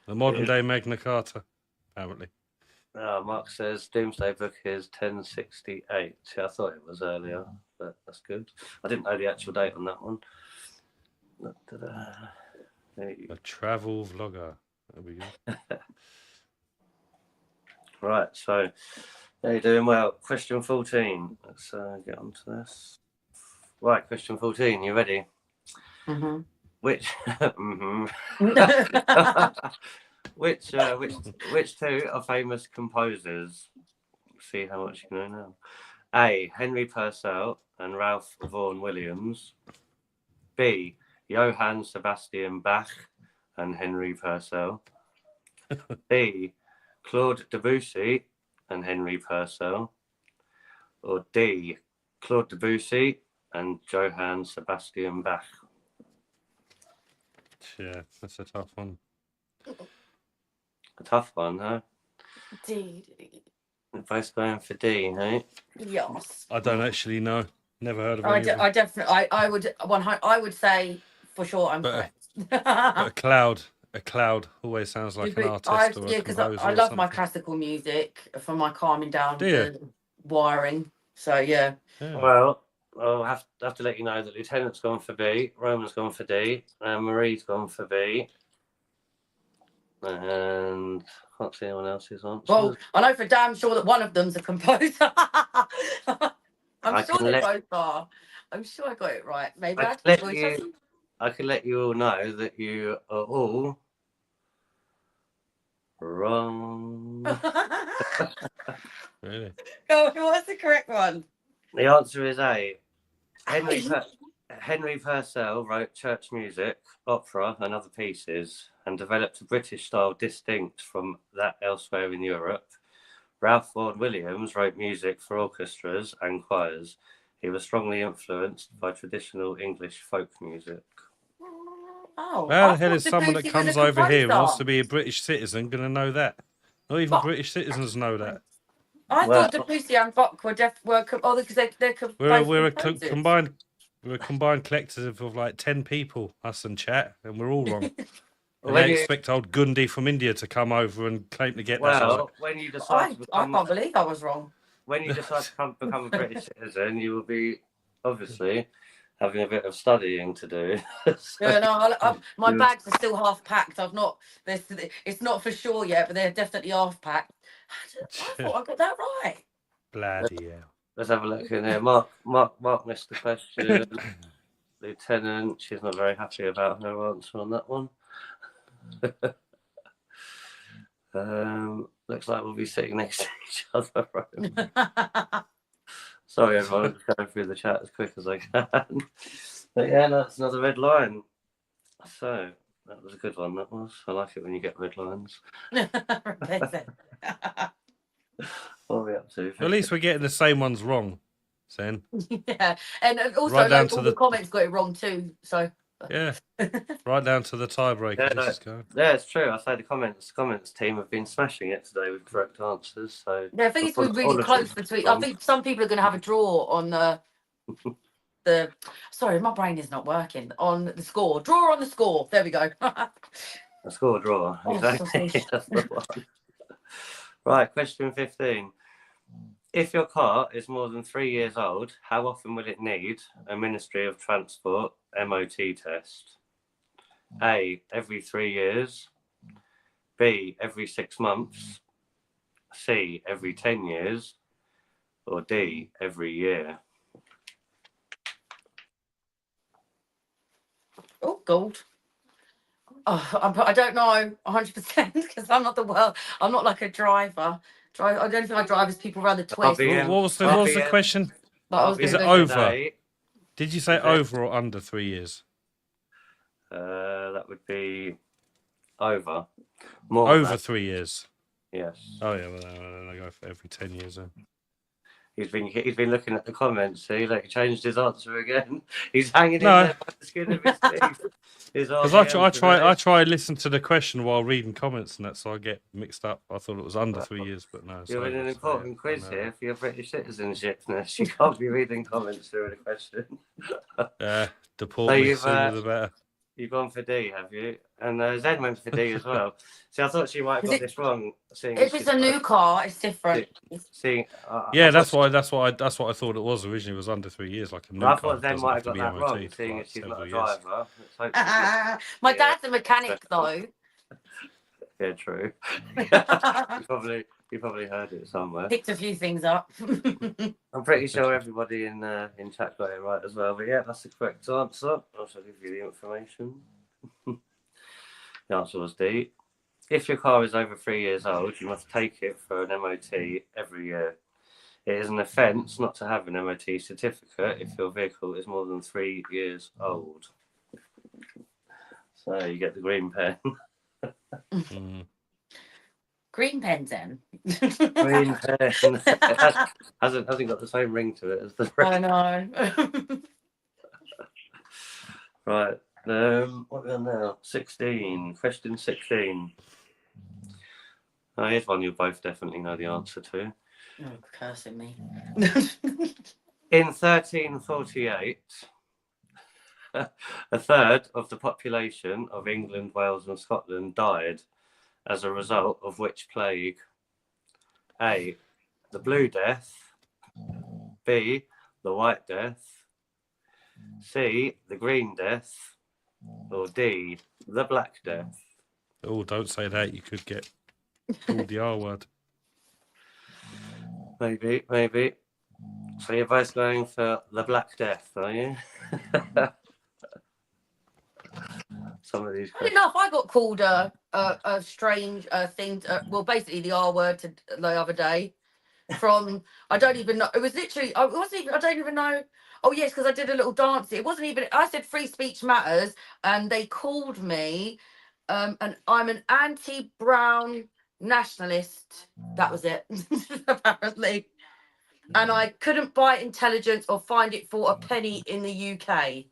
modern day Magna Carta, apparently. Mark says Doomsday Book is 1068. I thought it was earlier, but that's good. I didn't know the actual date on that one. A travel vlogger. There we go. Right, so you're doing well. Question 14. Let's get on to this. Right, question 14. You ready? Mm-hmm. Which which two are famous composers? See how much you know now. A, Henry Purcell and Ralph Vaughan Williams. B, Johann Sebastian Bach and Henry Purcell. B, Claude Debussy and Henry Purcell. Or D, Claude Debussy and Johann Sebastian Bach. Yeah, that's a tough one. A tough one, huh? D. We're both going for D, hey? Yes. I don't actually know. Never heard of it. I definitely. I would say for sure I'm correct. But a cloud always sounds like an artist or a because composer. I love my classical music for my calming down the wiring. So yeah. Well, I'll have to let you know that Lieutenant's gone for B, Roman's gone for D, and Marie's gone for B. And I can't see anyone else's answer. Well, I know for damn sure that one of them's a composer. I'm sure they both are. I'm sure I got it right. Maybe I can let you all know that you are all wrong. Really? Oh, what's the correct one? The answer is A. Henry Purcell wrote church music, opera, and other pieces, and developed a British style distinct from that elsewhere in Europe. Ralph Vaughan Williams wrote music for orchestras and choirs. He was strongly influenced by traditional English folk music. Oh, how the hell is someone that comes over here and wants to be a British citizen going to know that? Not even British citizens know that. I thought Debussy and Bach were because they're we're a combined collective of like 10 people, us and chat, and we're all wrong. And they expect old Gundi from India to come over and claim to get that. Well, when you decide to I can't believe I was wrong. When you decide to become a British citizen, you will be obviously having a bit of studying to do. Yeah, no, my bags are still half packed. It's not for sure yet, but they're definitely half packed. I thought I got that right. Bloody hell. Let's have a look in there. Mark missed the question. Lieutenant, she's not very happy about her answer on that one. Looks like we'll be sitting next to each other. Sorry, everyone. I'm just going through the chat as quick as I can. But yeah, that's another red line. So that was a good one. That was. I like it when you get red lines. What are we up to? Well, at least we're getting the same ones wrong, Sen. Yeah, and also Right down all to the comments got it wrong too. So yeah, right down to the tiebreaker. Yeah, it's true. I say the comments team have been smashing it today with correct answers. So yeah, I think it's been really close between. I think some people are going to have a draw on the. Sorry, my brain is not working on the score. Draw on the score. There we go. A score draw. Exactly. That's the one. Right, question 15. If your car is more than 3 years old, how often will it need a Ministry of Transport MOT test? A, every 3 years. B, every 6 months. C, every 10 years. Or D, every year. Oh, gold. Oh, I don't know 100% because I'm not I'm not like a driver. I don't think I drive as people around the twist. What was the question? Is it over? Did you say over or under 3 years? That would be over. More over 3 years. Yes. Oh yeah, well then I go for every 10 years then. He's been looking at the comments. See, like he changed his answer again. He's hanging in there by the skin of his teeth. Because I try and listen to the question while reading comments and that, so I get mixed up. I thought it was under 3 years, but no. You're in an important quiz here for your British citizenship. You can't be reading comments during a question. Deport me sooner the better. You've gone for D, have you? And Zen went for D as well. See, I thought she might have got this wrong. If it's a new car, it's different. Yeah, that's what I thought it was originally. Was under 3 years, like a new car. I thought Zen might have got that wrong, seeing as she's not a driver. My dad's a mechanic, though. Yeah, true. You probably heard it somewhere. Picked a few things up. I'm pretty sure everybody in chat got it right as well. But yeah, that's the correct answer. I'll give you the information. The answer was D. If your car is over 3 years old, you must take it for an MOT every year. It is an offence not to have an MOT certificate if your vehicle is more than 3 years old. So you get the green pen. Green pen, then. Green pen. hasn't got the same ring to it as the red. I know. Right. What are we on now? 16. Question 16. Here's one you'll both definitely know the answer to. Oh, cursing me. In 1348, a third of the population of England, Wales, and Scotland died as a result of which plague? A, the Blue Death. B, the White Death. C, the Green Death. Or D, the Black Death. Oh, don't say that. You could get called the R word. Maybe. So you're both going for the Black Death, are you? Some of these. I don't know if I got called a strange thing. Well, basically the R word the other day. From I don't even know. It was literally. I don't even know. Oh yes, because I did a little dance. It wasn't even. I said free speech matters, and they called me. And I'm an anti-brown nationalist. That was it, apparently. And I couldn't buy intelligence or find it for a penny in the UK.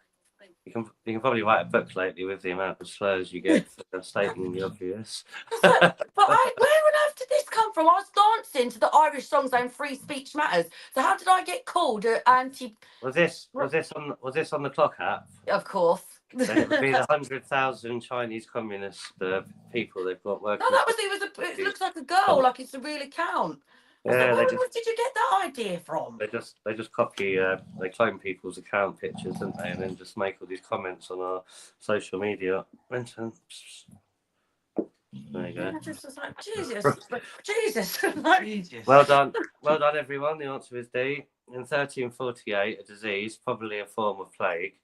You can probably write a book lately with the amount of slurs you get for stating the obvious. But where on earth did this come from? I was dancing to the Irish song saying "Free Speech Matters." So how did I get called an anti? Was this on the clock app? Of course. Then it would be the 100,000 Chinese communist people they've got working. No, it looks like a girl, like it's a real account. Yeah, Where did you get that idea from? They just copy, they clone people's account pictures, don't they, and then just make all these comments on our social media. There you go. I just was like, Jesus. Well done, everyone. The answer is D. In 1348, a disease, probably a form of plague,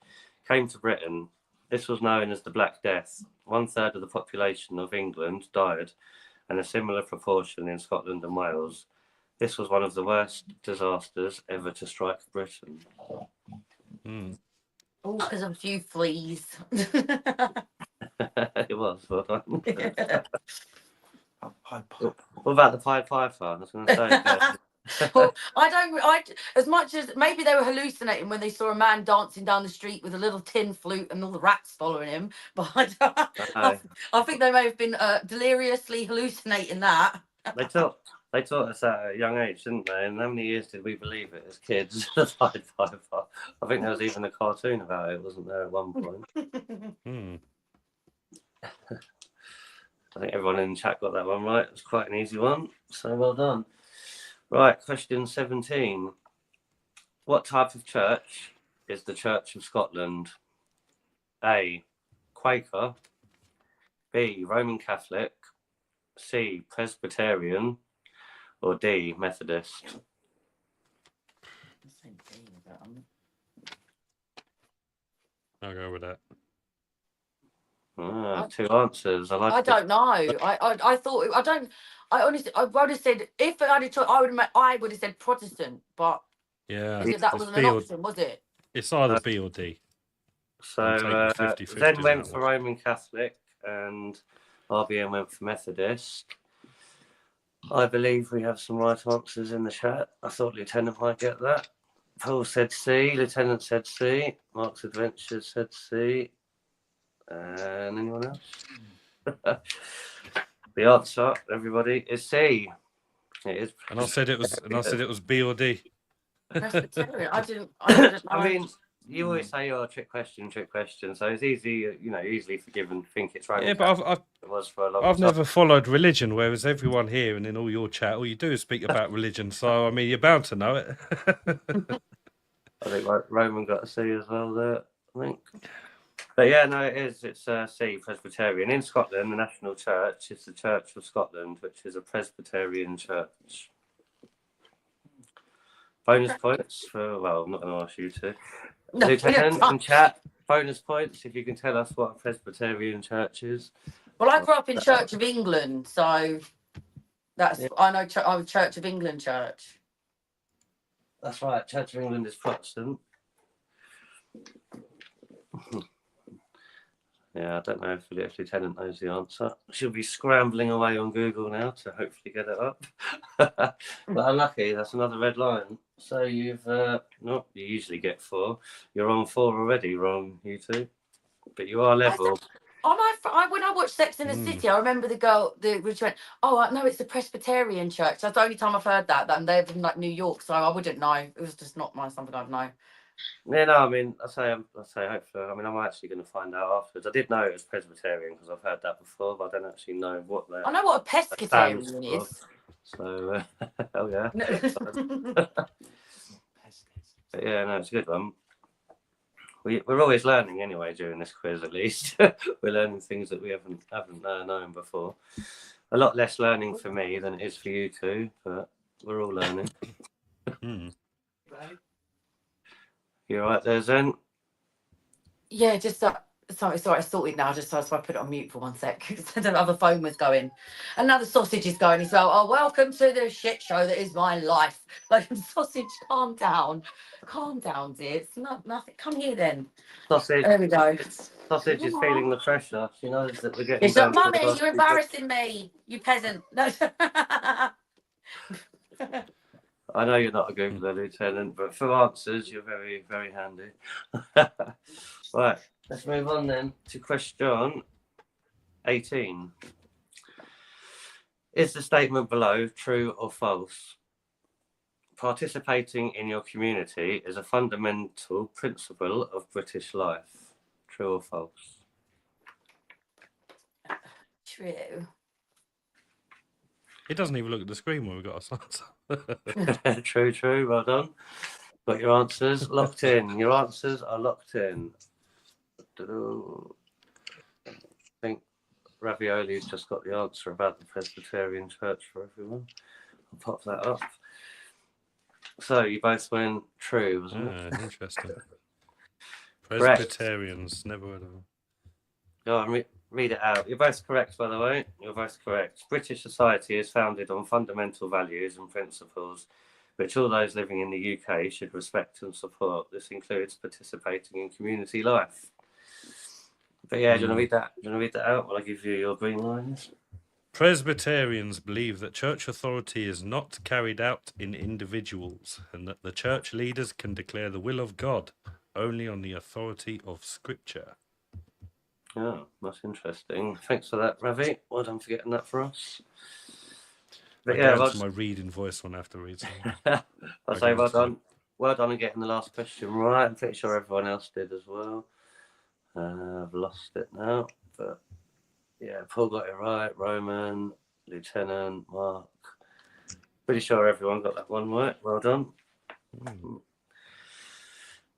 came to Britain. This was known as the Black Death. 1/3 of the population of England died, and a similar proportion in Scotland and Wales. This was one of the worst disasters ever to strike Britain. Oh, because of a few fleas. It was. Well done. Pied What about the Pied Piper? I was going to say. Well, as much as maybe they were hallucinating when they saw a man dancing down the street with a little tin flute and all the rats following him, but I think they may have been deliriously hallucinating that. They taught us that at a young age, didn't they? And how many years did we believe it as kids? The Pied Piper. I think there was even a cartoon about it, wasn't there, at one point? I think everyone in the chat got that one right. It was quite an easy one, so well done. Right, question 17. What type of church is the Church of Scotland? A, Quaker. B, Roman Catholic. C, Presbyterian. Or D, Methodist? I'll go with that. Two answers. I don't know. I thought I honestly would have said if I had a choice, I would have said Protestant, but yeah, that wasn't an option, was it? It's either B or D. So Zen went for Roman Catholic and RBN went for Methodist. I believe we have some right answers in the chat. I thought Lieutenant might get that. Paul said C. Lieutenant said C. Mark's Adventures said C. And anyone else? The answer, everybody, is C. It is. And I said it was B or D. Presbyterian. I didn't know. I mean, you always say, "Oh, trick question," so it's easy, easily forgiven. Think it's right. Yeah, but I've never followed religion, whereas everyone here and in all your chat, all you do is speak about religion. So I mean, you're bound to know it. I think Roman got a C as well there. I think. But yeah, no, it is. It's C, Presbyterian. In Scotland, the national church is the Church of Scotland, which is a Presbyterian church. Bonus points for, well, I'm not going to ask you to. Lieutenant in chat, bonus points if you can tell us what a Presbyterian church is. Well, I grew up in Church of England, so I know I'm Church of England church. That's right, Church of England is Protestant. Yeah, I don't know if Lieutenant knows the answer. She'll be scrambling away on Google now to hopefully get it up. But unlucky, that's another red line. So you've you usually get 4. You're on 4 already, wrong, you two. But you are level. When I watched Sex in the City, I remember the girl which went, "Oh no, it's the Presbyterian church." That's the only time I've heard that. And they're from like New York, so I wouldn't know. It was just not something I'd know. Yeah, no, I mean, I say hopefully. I mean, I'm actually going to find out afterwards. I did know it was Presbyterian because I've heard that before, but I don't actually know what that. I know what a pescatarian is. So, oh yeah. But yeah, no, it's a good one. We're always learning anyway during this quiz. At least we're learning things that we haven't known before. A lot less learning for me than it is for you two, but we're all learning. You all right there, Zen? Yeah, just sorry, I sorted now. Just so I put it on mute for 1 sec. The other phone was going. Another sausage is going as well. Oh, welcome to the shit show that is my life. Like, sausage, calm down, dear. It's not nothing. Come here then. Sausage. There we go. Sausage is feeling the pressure. She knows that we're getting. It's like, Mummy, you're embarrassing me, you peasant. No. I know you're not a Googler, Lieutenant, but for answers, you're very, very handy. Right, let's move on then to question 18. Is the statement below true or false? Participating in your community is a fundamental principle of British life. True or false? True. He doesn't even look at the screen when we've got our answer. True. Well done. Got your answers locked in. Your answers are locked in. I think Ravioli's just got the answer about the Presbyterian Church for everyone. I'll pop that up. So you both went true, wasn't it? Interesting. Correct. Presbyterians, never heard of them. Go on, read it out. You're both correct, by the way. You're both correct. British society is founded on fundamental values and principles which all those living in the UK should respect and support. This includes participating in community life. But yeah, do you want to read that? Do you want to read that out while I give you your green lines? Presbyterians believe that church authority is not carried out in individuals and that the church leaders can declare the will of God only on the authority of Scripture. Oh, that's interesting. Thanks for that, Ravi. Well done for getting that for us. But I go into my reading voice when I have to read something. I'll say well done. Well done on getting the last question right. I'm pretty sure everyone else did as well. I've lost it now, but yeah, Paul got it right. Roman, Lieutenant, Mark. Pretty sure everyone got that one right. Well done.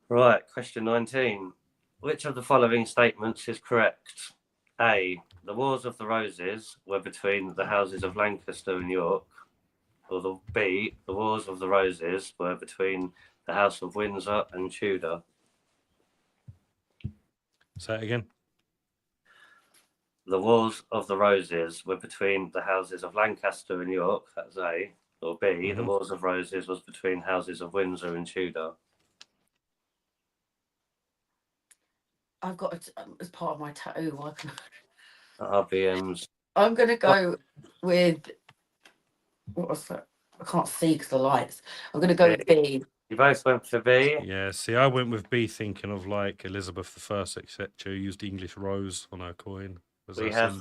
Right, question 19. Which of the following statements is correct? A. The Wars of the Roses were between the houses of Lancaster and York. Or B. The Wars of the Roses were between the House of Windsor and Tudor. Say it again. The Wars of the Roses were between the houses of Lancaster and York. That's A. Or B. The Wars of Roses was between houses of Windsor and Tudor. I've got it as part of my tattoo. RBM's. I'm going to go with, what was that? I can't see because the lights. I'm going to go with B. You both went for B? Yeah, see, I went with B thinking of like Elizabeth I, etc., who used the English rose on her coin. We have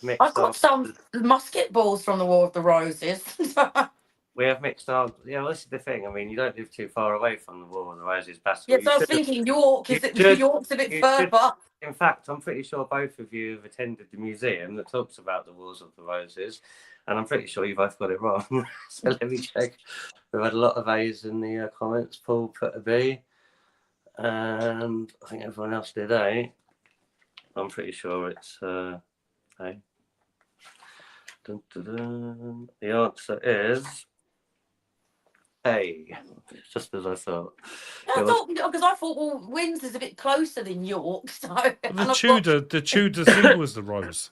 mixed. I've got some musket balls from the War of the Roses. We have mixed answers. Yeah, well, this is the thing. I mean, you don't live too far away from the War of the Roses battle. Yes, I was thinking York. York's a bit further. In fact, I'm pretty sure both of you have attended the museum that talks about the Wars of the Roses, and I'm pretty sure you both got it wrong. So let me check. We've had a lot of A's in the comments. Paul put a B, and I think everyone else did A. I'm pretty sure it's A. Dun, dun, dun. The answer is A, just as I thought. Because I thought, well, Windsor's a bit closer than York. So the Tudor thing was the rose.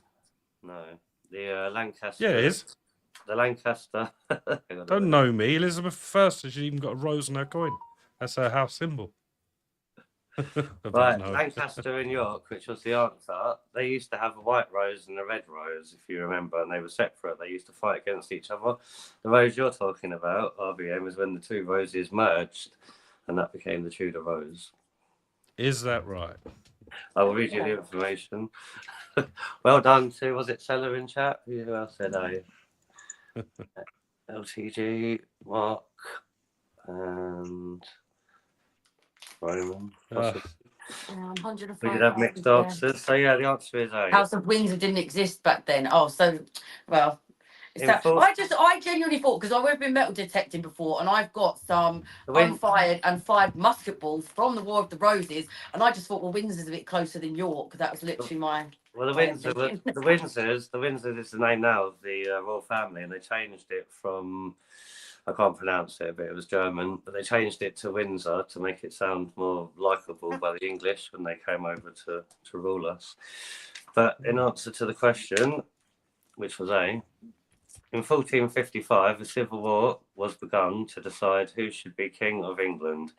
No, the Lancaster. Yeah, it is. The Lancaster. Don't know me. Elizabeth I, she's even got a rose on her coin. That's her house symbol. Right, Lancaster and York, which was the answer. They used to have a white rose and a red rose, if you remember, and they were separate. They used to fight against each other. The rose you're talking about, RBM, is when the two roses merged, and that became the Tudor rose. Is that right? I will read you the information. Well done to, was it Seller in chat? Who else said A? LTG, Mark, and Roman. We did have mixed answers. So yeah, the answer is A. House of Windsor didn't exist back then. Oh, so well. I genuinely thought, because I've been metal detecting before, and I've got some unfired and fired musket balls from the War of the Roses, and I just thought, well, Windsor's a bit closer than York. That was literally my. Well, the Windsors is the name now of the royal family, and they changed it from, I can't pronounce it, but it was German, but they changed it to Windsor to make it sound more likeable by the English when they came over to rule us. But in answer to the question, which was A, in 1455, a civil war was begun to decide who should be King of England.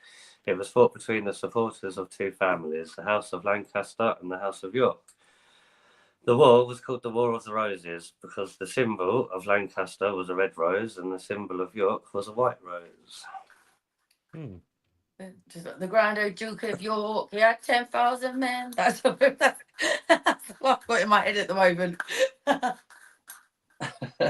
It was fought between the supporters of two families, the House of Lancaster and the House of York. The war was called the War of the Roses because the symbol of Lancaster was a red rose and the symbol of York was a white rose. The Grand Old Duke of York, he had 10,000 men. That's what I've got in my head at the moment.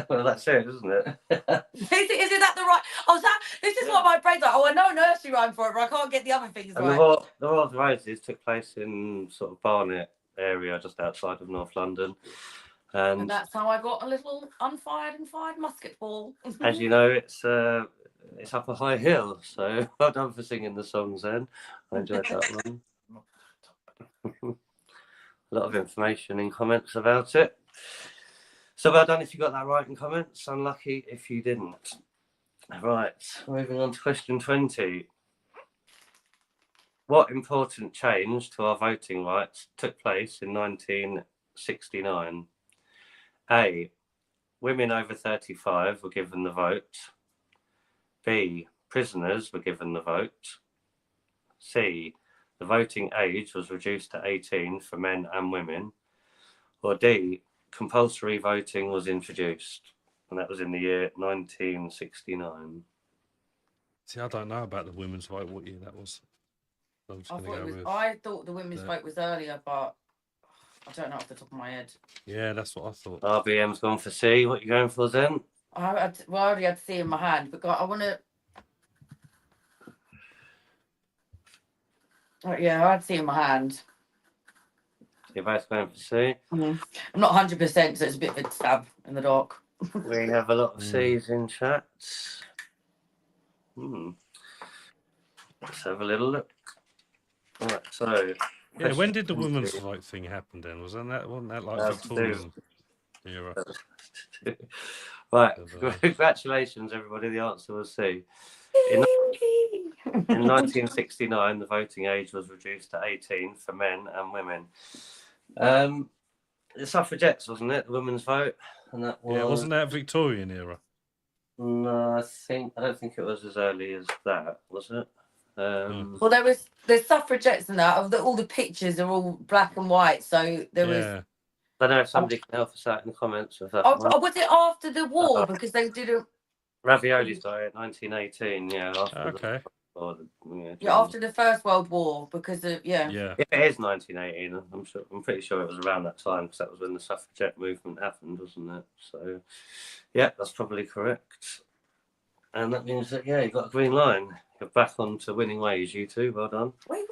Well, that's it, isn't it? Is it that the right? Oh, this is what my brain's like. Oh, I know a nursery rhyme for it, but I can't get the other things And right. the War of the Roses took place in sort of Barnet area, just outside of North London. And that's how I got a little unfired and fired musket ball. As you know, it's up a high hill. So well done for singing the songs. Then I enjoyed that one. A lot of information in comments about it. So well done if you got that right in comments. Unlucky if you didn't. Right, moving on to question 20. What important change to our voting rights took place in 1969? A. Women over 35 were given the vote. B. Prisoners were given the vote. C. The voting age was reduced to 18 for men and women. Or D. Compulsory voting was introduced. And that was in the year 1969. See, I don't know about the women's vote. What year that was? I'm just gonna go with. I thought the women's vote was earlier, but I don't know off the top of my head. Yeah, that's what I thought. RBM's gone for C. What are you going for then? I already had C in my hand, but I want to. Yeah, I had C in my hand. You're both going for C. I'm not 100%, so it's a bit of a stab in the dark. We have a lot of C's in chat. Let's have a little look. Right, so Yeah, when did the women's vote thing happen then? Wasn't that like Victorian era? Right, congratulations everybody, the answer was C. In 1969, the voting age was reduced to 18 for men and women. The suffragettes, wasn't it? The women's vote, and that was... Yeah, wasn't that Victorian era? No, I don't think it was as early as that, was it? Well, there's suffragettes and that. All the pictures are all black and white, so there was. I don't know if somebody can help us out in the comments with that. Oh, was it after the war? Because they did a. Ravioli's died in 1918. Yeah. Okay. After the First World War, because of Yeah. If it is 1918, I'm pretty sure it was around that time because that was when the suffragette movement happened, wasn't it? So, yeah, that's probably correct. And that means that you got a green line. You're back on to winning ways, you two. Well done. Wait.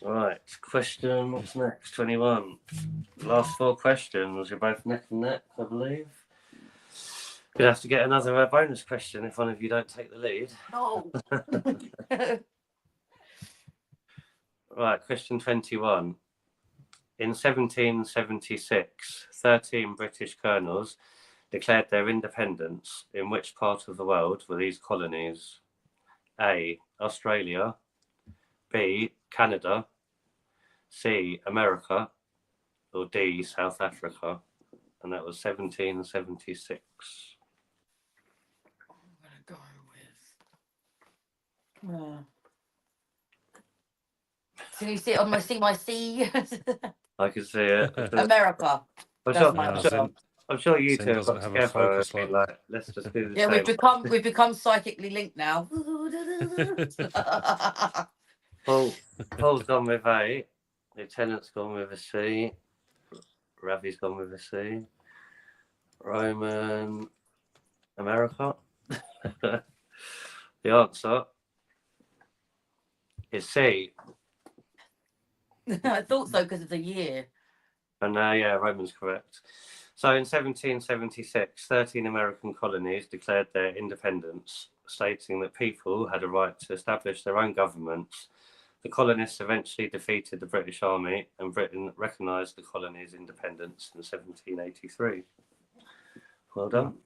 All right. Question. What's next? 21. Last 4 questions. You're both neck and neck, I believe. You'll have to get another bonus question if one of you don't take the lead. No. Right, question 21. In 1776, 13 British colonels declared their independence. In which part of the world were these colonies? A. Australia. B. Canada. C. America. Or D. South Africa. And that was 1776. I'm gonna go with. Can you see it on my C? I can see it. America. I'm sure you two have got doesn't have a together. focus Like, let's just do the Yeah, same. we've become psychically linked now. Paul's gone with A. Lieutenant's gone with a C. Ravi's gone with a C. Roman, America. The answer is C. I thought so because of the year. And Roman's correct. So in 1776, 13 American colonies declared their independence, stating that people had a right to establish their own governments. The colonists eventually defeated the British Army, and Britain recognised the colony's independence in 1783. Well done.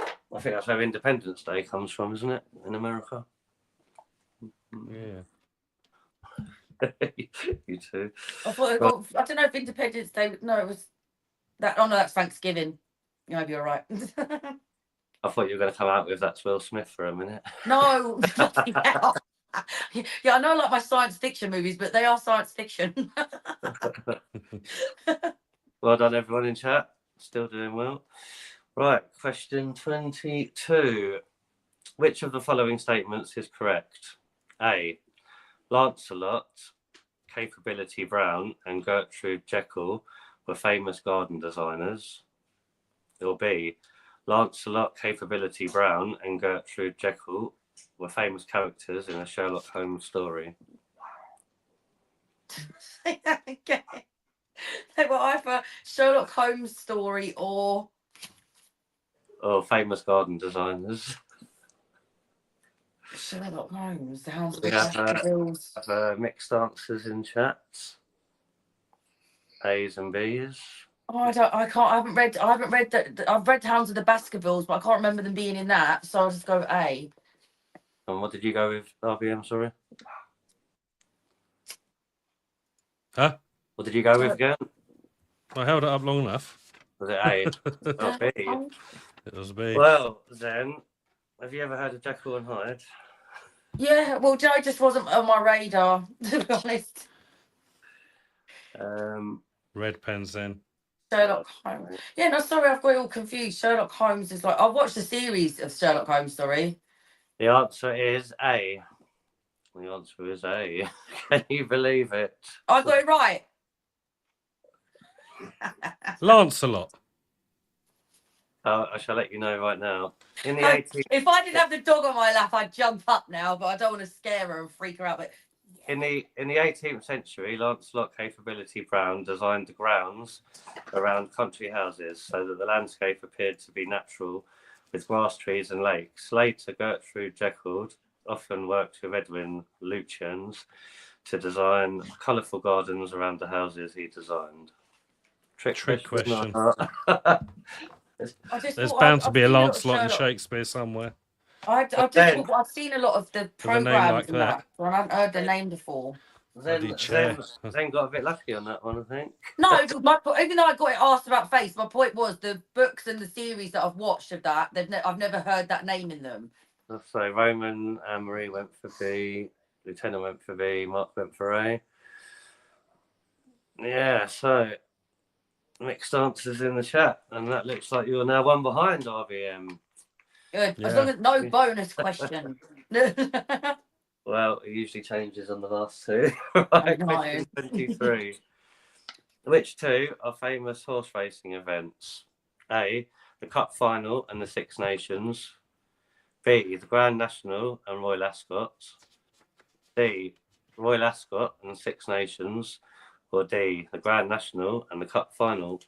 I think that's where Independence Day comes from, isn't it, in America? Yeah. You too. I don't know if Independence Day. No, it was that. Oh no, that's Thanksgiving. You might be all right. I thought you were going to come out with that's Will Smith for a minute. No. Yeah, I know, like my science fiction movies, but they are science fiction. Well done, everyone in chat. Still doing well. Right, question 22. Which of the following statements is correct? A. Lancelot Capability Brown, and Gertrude Jekyll were famous garden designers? Or B, Lancelot, Capability Brown, and Gertrude Jekyll were famous characters in a Sherlock Holmes story? Okay. They were either Sherlock Holmes story or Famous garden designers. Sherlock Holmes. The Hounds of We the Baskervilles. have mixed answers in chats. A's and B's. Oh, I haven't read that. I've read Hounds of the Baskervilles, but I can't remember them being in that. So I'll just go with A. And what did you go with, RBM? Sorry. Huh? What did you go with again? I held it up long enough. Was it A? Or B? It was B. Well, then, have you ever heard of Jekyll and Hyde? Yeah, well, Joe just wasn't on my radar, to be honest. Red pens then. Sherlock Holmes. Yeah, no, sorry, I've got it all confused. Sherlock Holmes is like, I've watched the series of Sherlock Holmes, sorry. The answer is A. The answer is A. Can you believe it? I got it right. Lancelot. I shall let you know right now. In the 18th, If I didn't have the dog on my lap, I'd jump up now, but I don't want to scare her and freak her out. But in the 18th century, Lancelot Capability Brown designed the grounds around country houses so that the landscape appeared to be natural, with grass, trees, and lakes. Later, Gertrude Jekyll often worked with Edwin Lutyens to design colourful gardens around the houses he designed. Trick question. There's bound to be a Lancelot in Shakespeare somewhere. I've seen a lot of the programmes like and that, but I haven't heard the name before. Zen got a bit lucky on that one, I think. No, even though I got it asked about face, my point was the books and the series that I've watched of that, I've never heard that name in them. So Roman and Marie went for B, Lieutenant went for B, Mark went for A. Yeah, so mixed answers in the chat, and that looks like you're now one behind, RBM. Good, Yeah. as long as no bonus question. Well, it usually changes on the last two. Right, question 23. Which two are famous horse racing events? A, the Cup Final and the Six Nations. B, the Grand National and Royal Ascot. C, Royal Ascot and the Six Nations. Or D, the Grand National and the Cup Final.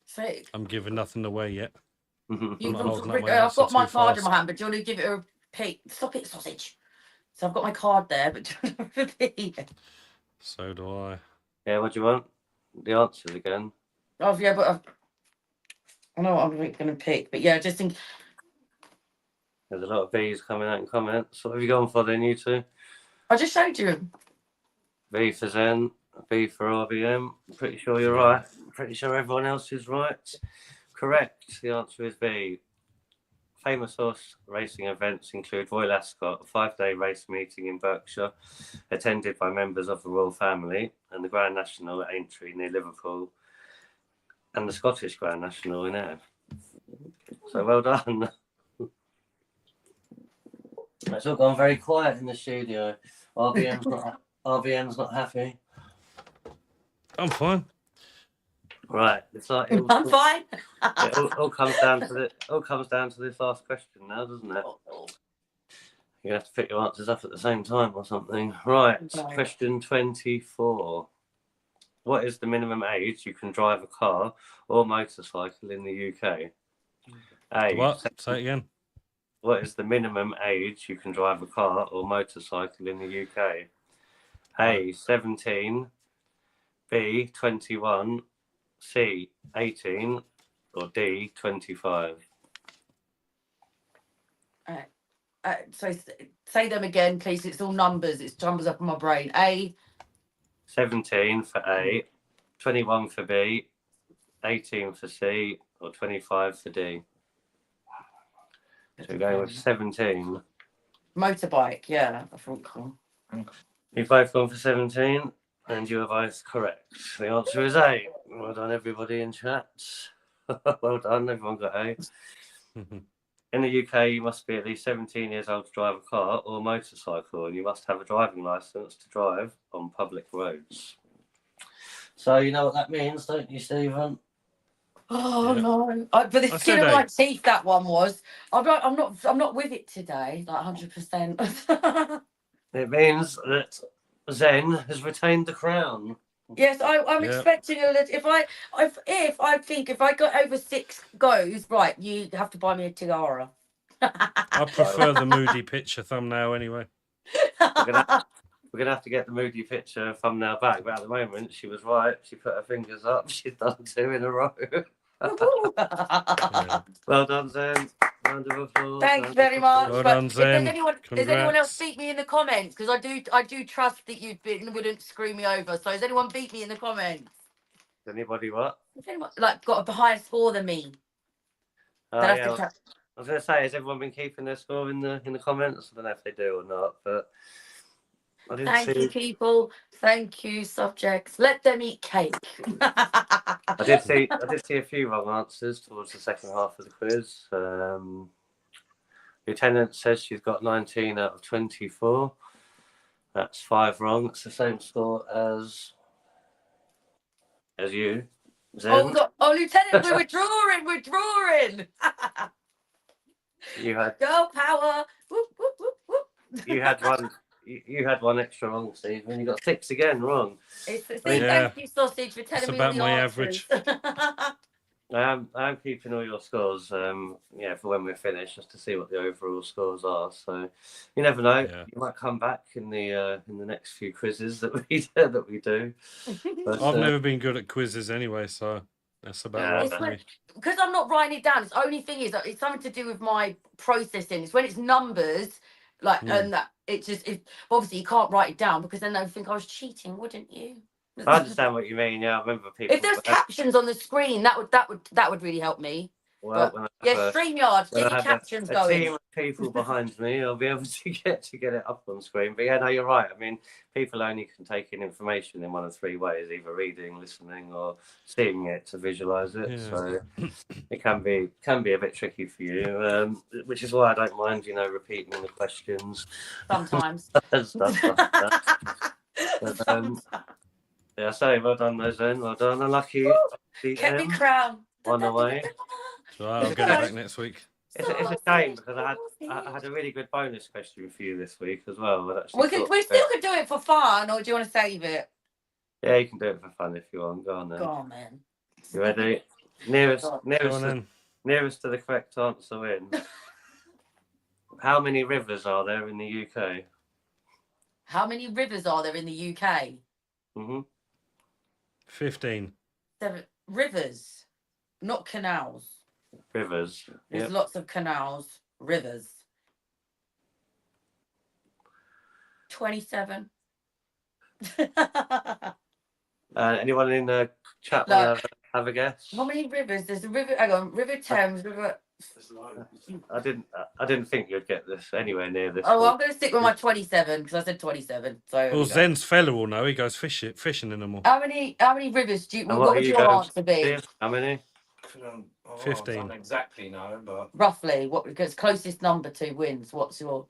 So, I'm giving nothing away yet. I've holding up my got answer my too card in fast. my hand, but do you want to give it a peek? Stop it, sausage. So I've got my card there, but do you want to repeat? So do I. Yeah, what do you want? The answers again. Oh, yeah, but I know what I'm going to pick, but yeah, just think. There's a lot of B's coming out in comments. What have you gone for then, you two? I just showed you. B for Zen, B for RBM. Pretty sure you're right. Pretty sure everyone else is right. Correct. The answer is B. Famous horse racing events include Royal Ascot, a 5-day race meeting in Berkshire, attended by members of the royal family, and the Grand National at Aintree near Liverpool, and the Scottish Grand National in Ayr. So well done. It's all gone very quiet in the studio. RBM's not happy. I'm fine. Right, it's like I'm fine. it all comes down to this last question now, doesn't it? You have to pick your answers up at the same time or something. Right, Okay. Question 24. What is the minimum age you can drive a car or motorcycle in the UK? A. What? Say it again. What is the minimum age you can drive a car or motorcycle in the UK? A. 17. B. 21. C. 18. Or D. 25. So say them again, please. It's all numbers. It's numbers up in my brain. A. 17 for A. 21 for B. 18 for C. Or 25 for D. So we're going with 17. Motorbike, yeah. I thought cool. You've both gone for 17, and you are both correct. The answer is A. Well done, everybody in chat. Well done, everyone got A. In the UK, you must be at least 17 years old to drive a car or motorcycle, and you must have a driving licence to drive on public roads. So you know what that means, don't you, Stephen? Oh Yeah. no! But the I skin said of my eight. teeth. That one was. I'm not with it today. Like 100%. It means that Zen has retained the crown. Yes, I'm Yeah. expecting a little. If I got over 6 goes, right, you have to buy me a tiara. I prefer the moody picture thumbnail anyway. We're gonna have to get the moody picture thumbnail back, but at the moment she was right. She put her fingers up. She's done 2 in a row. Yeah. Well done, Zen. Round of applause. Thanks very much. Well But done, if there's Zen. anyone else Congrats. beat me in the comments, because I do trust that wouldn't screw me over. So has anyone beat me in the comments? Anybody what? Has anyone like got a higher score than me? Oh, Then I yeah. have to tra- I was going to say, has everyone been keeping their score in the comments? I don't know if they do or not, but I didn't Thank see. you, people. Thank you, subjects. Let them eat cake. I did see a few wrong answers towards the second half of the quiz. Lieutenant says she's got 19 out of 24. That's 5 wrong. It's the same score as you. Zen. Lieutenant, we're withdrawing. We're drawing. You had Girl power. Whoop, whoop, whoop, whoop. you had one. You had one extra wrong, Stephen. You got 6 again wrong. Thank you, sausage, for telling That's me about all the my answers. average. I am keeping all your scores, for when we're finished, just to see what the overall scores are. So you never know; Yeah. you might come back in the next few quizzes that we do. But, I've never been good at quizzes anyway, so that's about right for me. Because I'm not writing it down. It's the only thing is that it's something to do with my processing. It's when it's numbers, like, and that it just obviously you can't write it down because then they'll think I was cheating, wouldn't you? I understand what you mean. Yeah, I remember people. If there's captions on the screen, that would really help me. Well, But yeah, StreamYard, get your captions a going. team of people behind me, I'll be able to get it up on screen. But yeah, no, you're right. I mean, people only can take in information in one of 3 ways: either reading, listening, or seeing it to visualize it. Yeah. So it can be a bit tricky for you, which is why I don't mind, repeating the questions Sometimes. and stuff like that. But, yeah, so well done, Zen. Well done. Unlucky. Kept me crown. On the way. So I'll get it back next week. It's a shame because I had a really good bonus question for you this week as well. We still could do it for fun, or do you want to save it? Yeah, you can do it for fun if you want. Go on then. Go on, man. You ready? Nearest Go on then. to the correct answer wins. How many rivers are there in the UK? How many rivers are there in the UK? 15. 7 rivers, not canals. Rivers. There's Yep. lots of canals, rivers. 27. Anyone in the chat No. want to have a guess? How many rivers? There's a river. Hang on, River Thames, River. I didn't think you'd get this anywhere near this. Oh, one. I'm going to stick with my 27 because I said 27. So. Well, Zen's fella will know. He goes fishing in them all. How many rivers do you? And What would you your going, answer be? Steve? How many? 15. I don't exactly know, but Roughly, what? Because closest number to wins. What's your?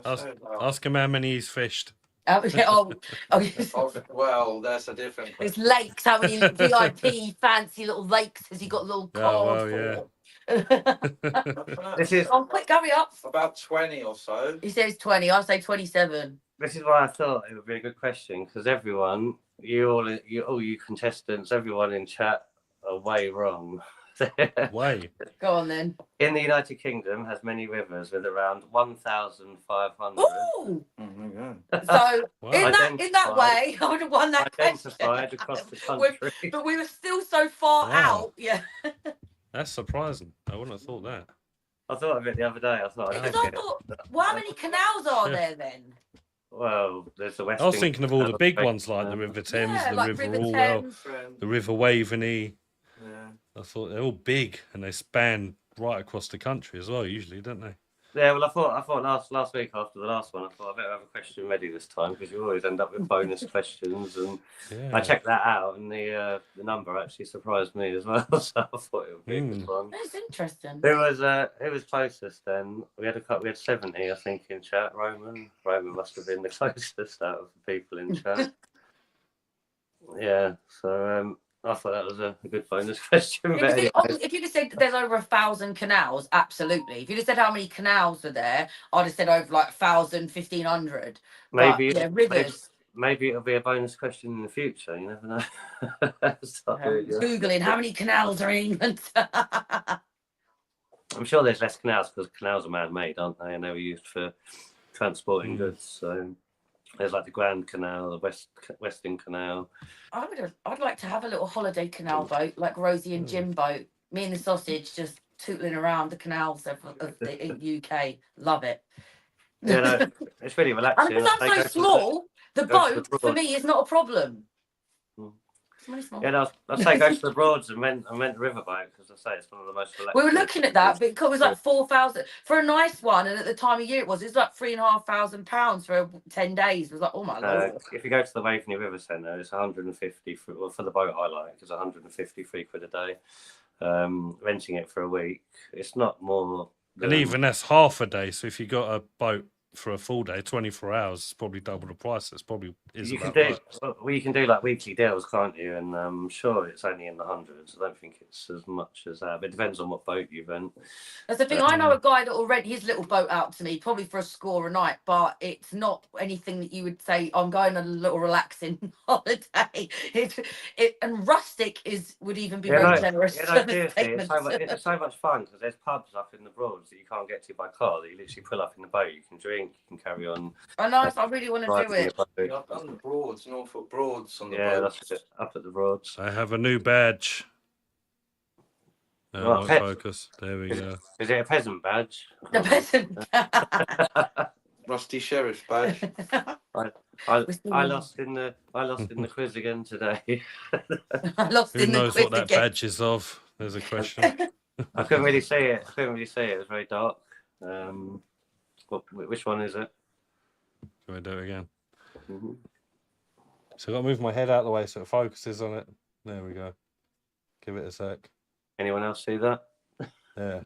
let's say Ask him how many he's fished. Yes. well, that's a different It's question. lakes. How many VIP fancy little lakes has he got little cards well, for? This is Oh, quick, hurry up. About 20 or so. He says 20. I say 27. This is why I thought it would be a good question because everyone, all you contestants, everyone in chat are way wrong. Way. Go on then. In the United Kingdom has many rivers with around 1,500. Ooh. Oh So Wow. in that way, I would have won that Identified question. across the country. But we were still so far Wow. out. Yeah. That's surprising. I wouldn't have thought that. I thought of it the other day. I thought I'd Because take I it. thought, well, how many canals are there then? Well, there's the West. I was thinking of all the big ones like the River Thames, Yeah, the like River River Orwell, Thames. the River Waveney. Yeah. I thought they're all big and they span right across the country as well, usually, don't they? Yeah, well, I thought last week after the last one, I thought I better have a question ready this time because you always end up with bonus questions, and I checked that out, and the number actually surprised me as well. So I thought it would be a good one. That's interesting. Who was closest then? We had 70, I think, in chat. Roman must have been the closest out of the people in chat. Yeah, so I thought that was a good bonus question. If you'd have said there's over 1,000 canals, absolutely. If you'd have said how many canals are there, I'd have said over like 1,000, 1,500. Maybe, but, yeah, rivers. Maybe it'll be a bonus question in the future. You never know. Googling how many canals are in England. I'm sure there's less canals because canals are man-made, aren't they? And they were used for transporting goods. So there's like the Grand Canal, the Western Canal. I'd like to have a little holiday canal boat, like Rosie and Jim boat. Me and the sausage just tootling around the canals of the UK. Love it. Yeah, no, it's really relaxing. And because I'm so small, the boat for me is not a problem. It's really small. Yeah, no, I'd say go to the Broads and rent a riverboat because I say it's one of the most relaxing. We were looking at that, but it was like 4,000 for a nice one, and at the time of year it was like £3,500 for 10 days. It was like, oh my lord. If you go to the Waveney River Centre, it's 150 for the boat I like. It's 150 £3 a day. Renting it for a week, it's not more. And even that's half a day. So if you got a boat for a full day, 24 hours, it's probably double the price. That's probably you can do like weekly deals, can't you? And I'm sure it's only in the hundreds. I don't think it's as much as that, but it depends on what boat you rent. That's the thing. I know a guy that will rent his little boat out to me, probably for a score a night, but it's not anything that you would say, I'm going on a little relaxing holiday. And rustic would even be more generous. It's so much fun because there's pubs up in the Broads that you can't get to by car, that you literally pull up in the boat, you can drink, you can carry on. I know, I really want to do it. Up on the Broads, Norfolk Broads on the boat. Broads. That's it, up at the Broads. I have a new badge. No, focus. There we go. Is it a peasant badge? The peasant. Rusty Sheriff badge. I lost in the quiz again today. I lost Who in the knows quiz what that again. badge is of? There's a question. I couldn't really see it. It was very dark. Which one is it? Can I do it again? So I've got to move my head out of the way so it focuses on it. There we go. Give it a sec. Anyone else see that? Yeah.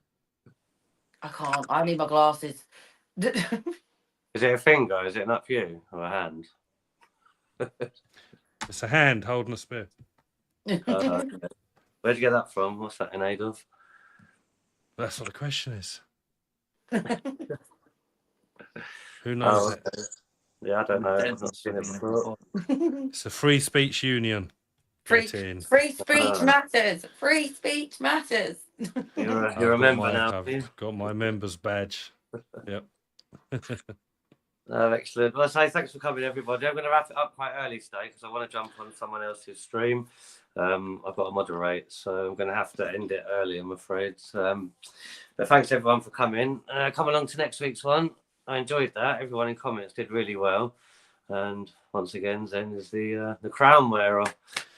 I can't. I need my glasses. Is it a finger? Is it an up you or a hand? It's a hand holding a spear. Okay. Where'd you get that from? What's that in aid of? That's what the question is. Who knows? Okay. Yeah, I don't know. I've not seen it before. It's a free speech union. Free speech matters. Free speech matters. You're a member now. I've got my member's badge. Yep. Excellent. Well, I say thanks for coming, everybody. I'm going to wrap it up quite early today because I want to jump on someone else's stream. I've got to moderate, so I'm going to have to end it early, I'm afraid. But thanks everyone for coming. Come along to next week's one. I enjoyed that. Everyone in comments did really well. And once again, Zen is the crown wearer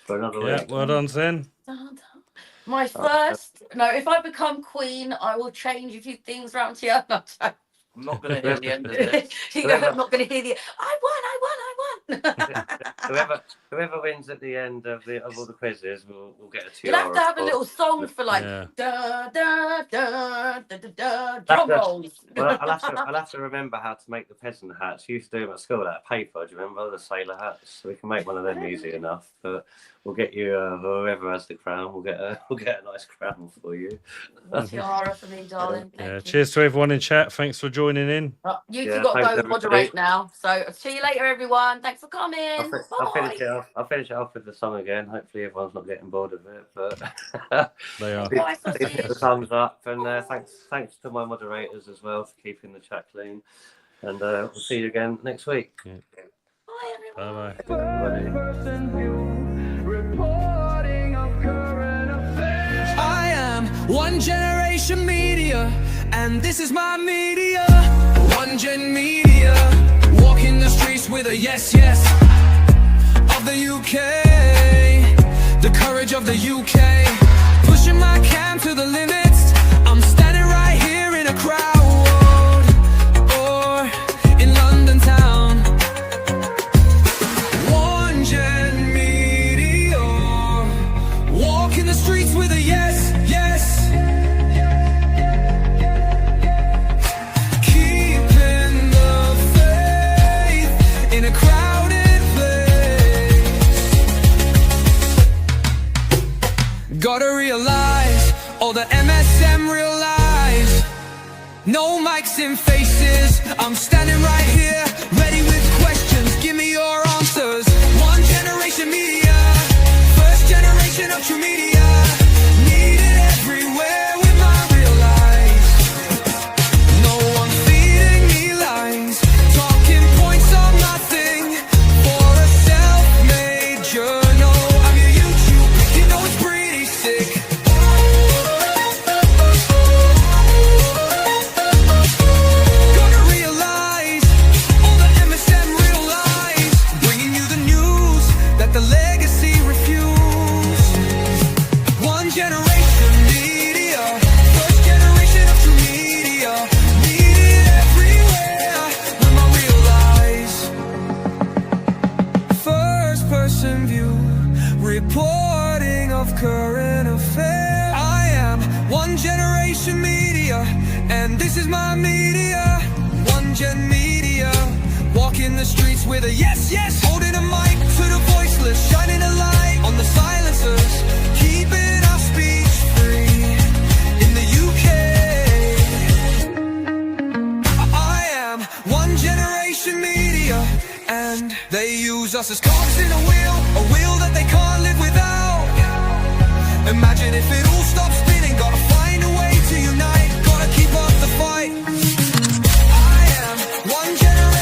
for another week. Yeah, well done, Zen. My first, if I become queen, I will change a few things around here. I'm not going to hear the end of this. I'm not going to hear the. I won. Whoever wins at the end of all the quizzes will get a tiara. You'll have to have a little song for like da da da da da da drum rolls. Well, I'll have to remember how to make the peasant hats. You used to do them at school out of paper. Do you remember the sailor hats? So we can make one of them easy enough. But we'll get you whoever has the crown. We'll get a nice crown for you. Tiara for me, darling. Yeah. Cheers to everyone in chat. Thanks for joining in. You two got to go moderate now. So see you later, everyone. Thanks for coming. I'll finish it off with the song again. Hopefully everyone's not getting bored of it, but they are. The thumbs up, and thanks to my moderators as well for keeping the chat clean. And we'll see you again next week. Yeah. Bye, everyone. Bye-bye. I am One Generation Media, and this is my media. One Gen Media, walking the streets with a yes of the UK, the courage of the UK, pushing my cam to the limits. I'm standing right here in a crowd. mics in faces. I'm standing right here, ready with questions. Give me your answers. One generation media, first generation of true media. Needed everywhere with my real life. No one feeding me lines. Talking points are nothing for a self-made journal. I'm your YouTube, you know it's pretty sick. Gonna realize all the MSM real lies, bringing you the news that the legacy refused. One generation media, first generation of true media. Needed everywhere with my real lies. First person view, reporting of current affairs. I am one generation media, and this is my media. One gen media, walking the streets with a yes, yes, holding a mic to the voiceless, shining a light on the silencers, keeping our speech free in the UK. I am one generation media, and they use us as cogs in a wheel that they can't live without. Imagine if it all stopped spinning, gotta fight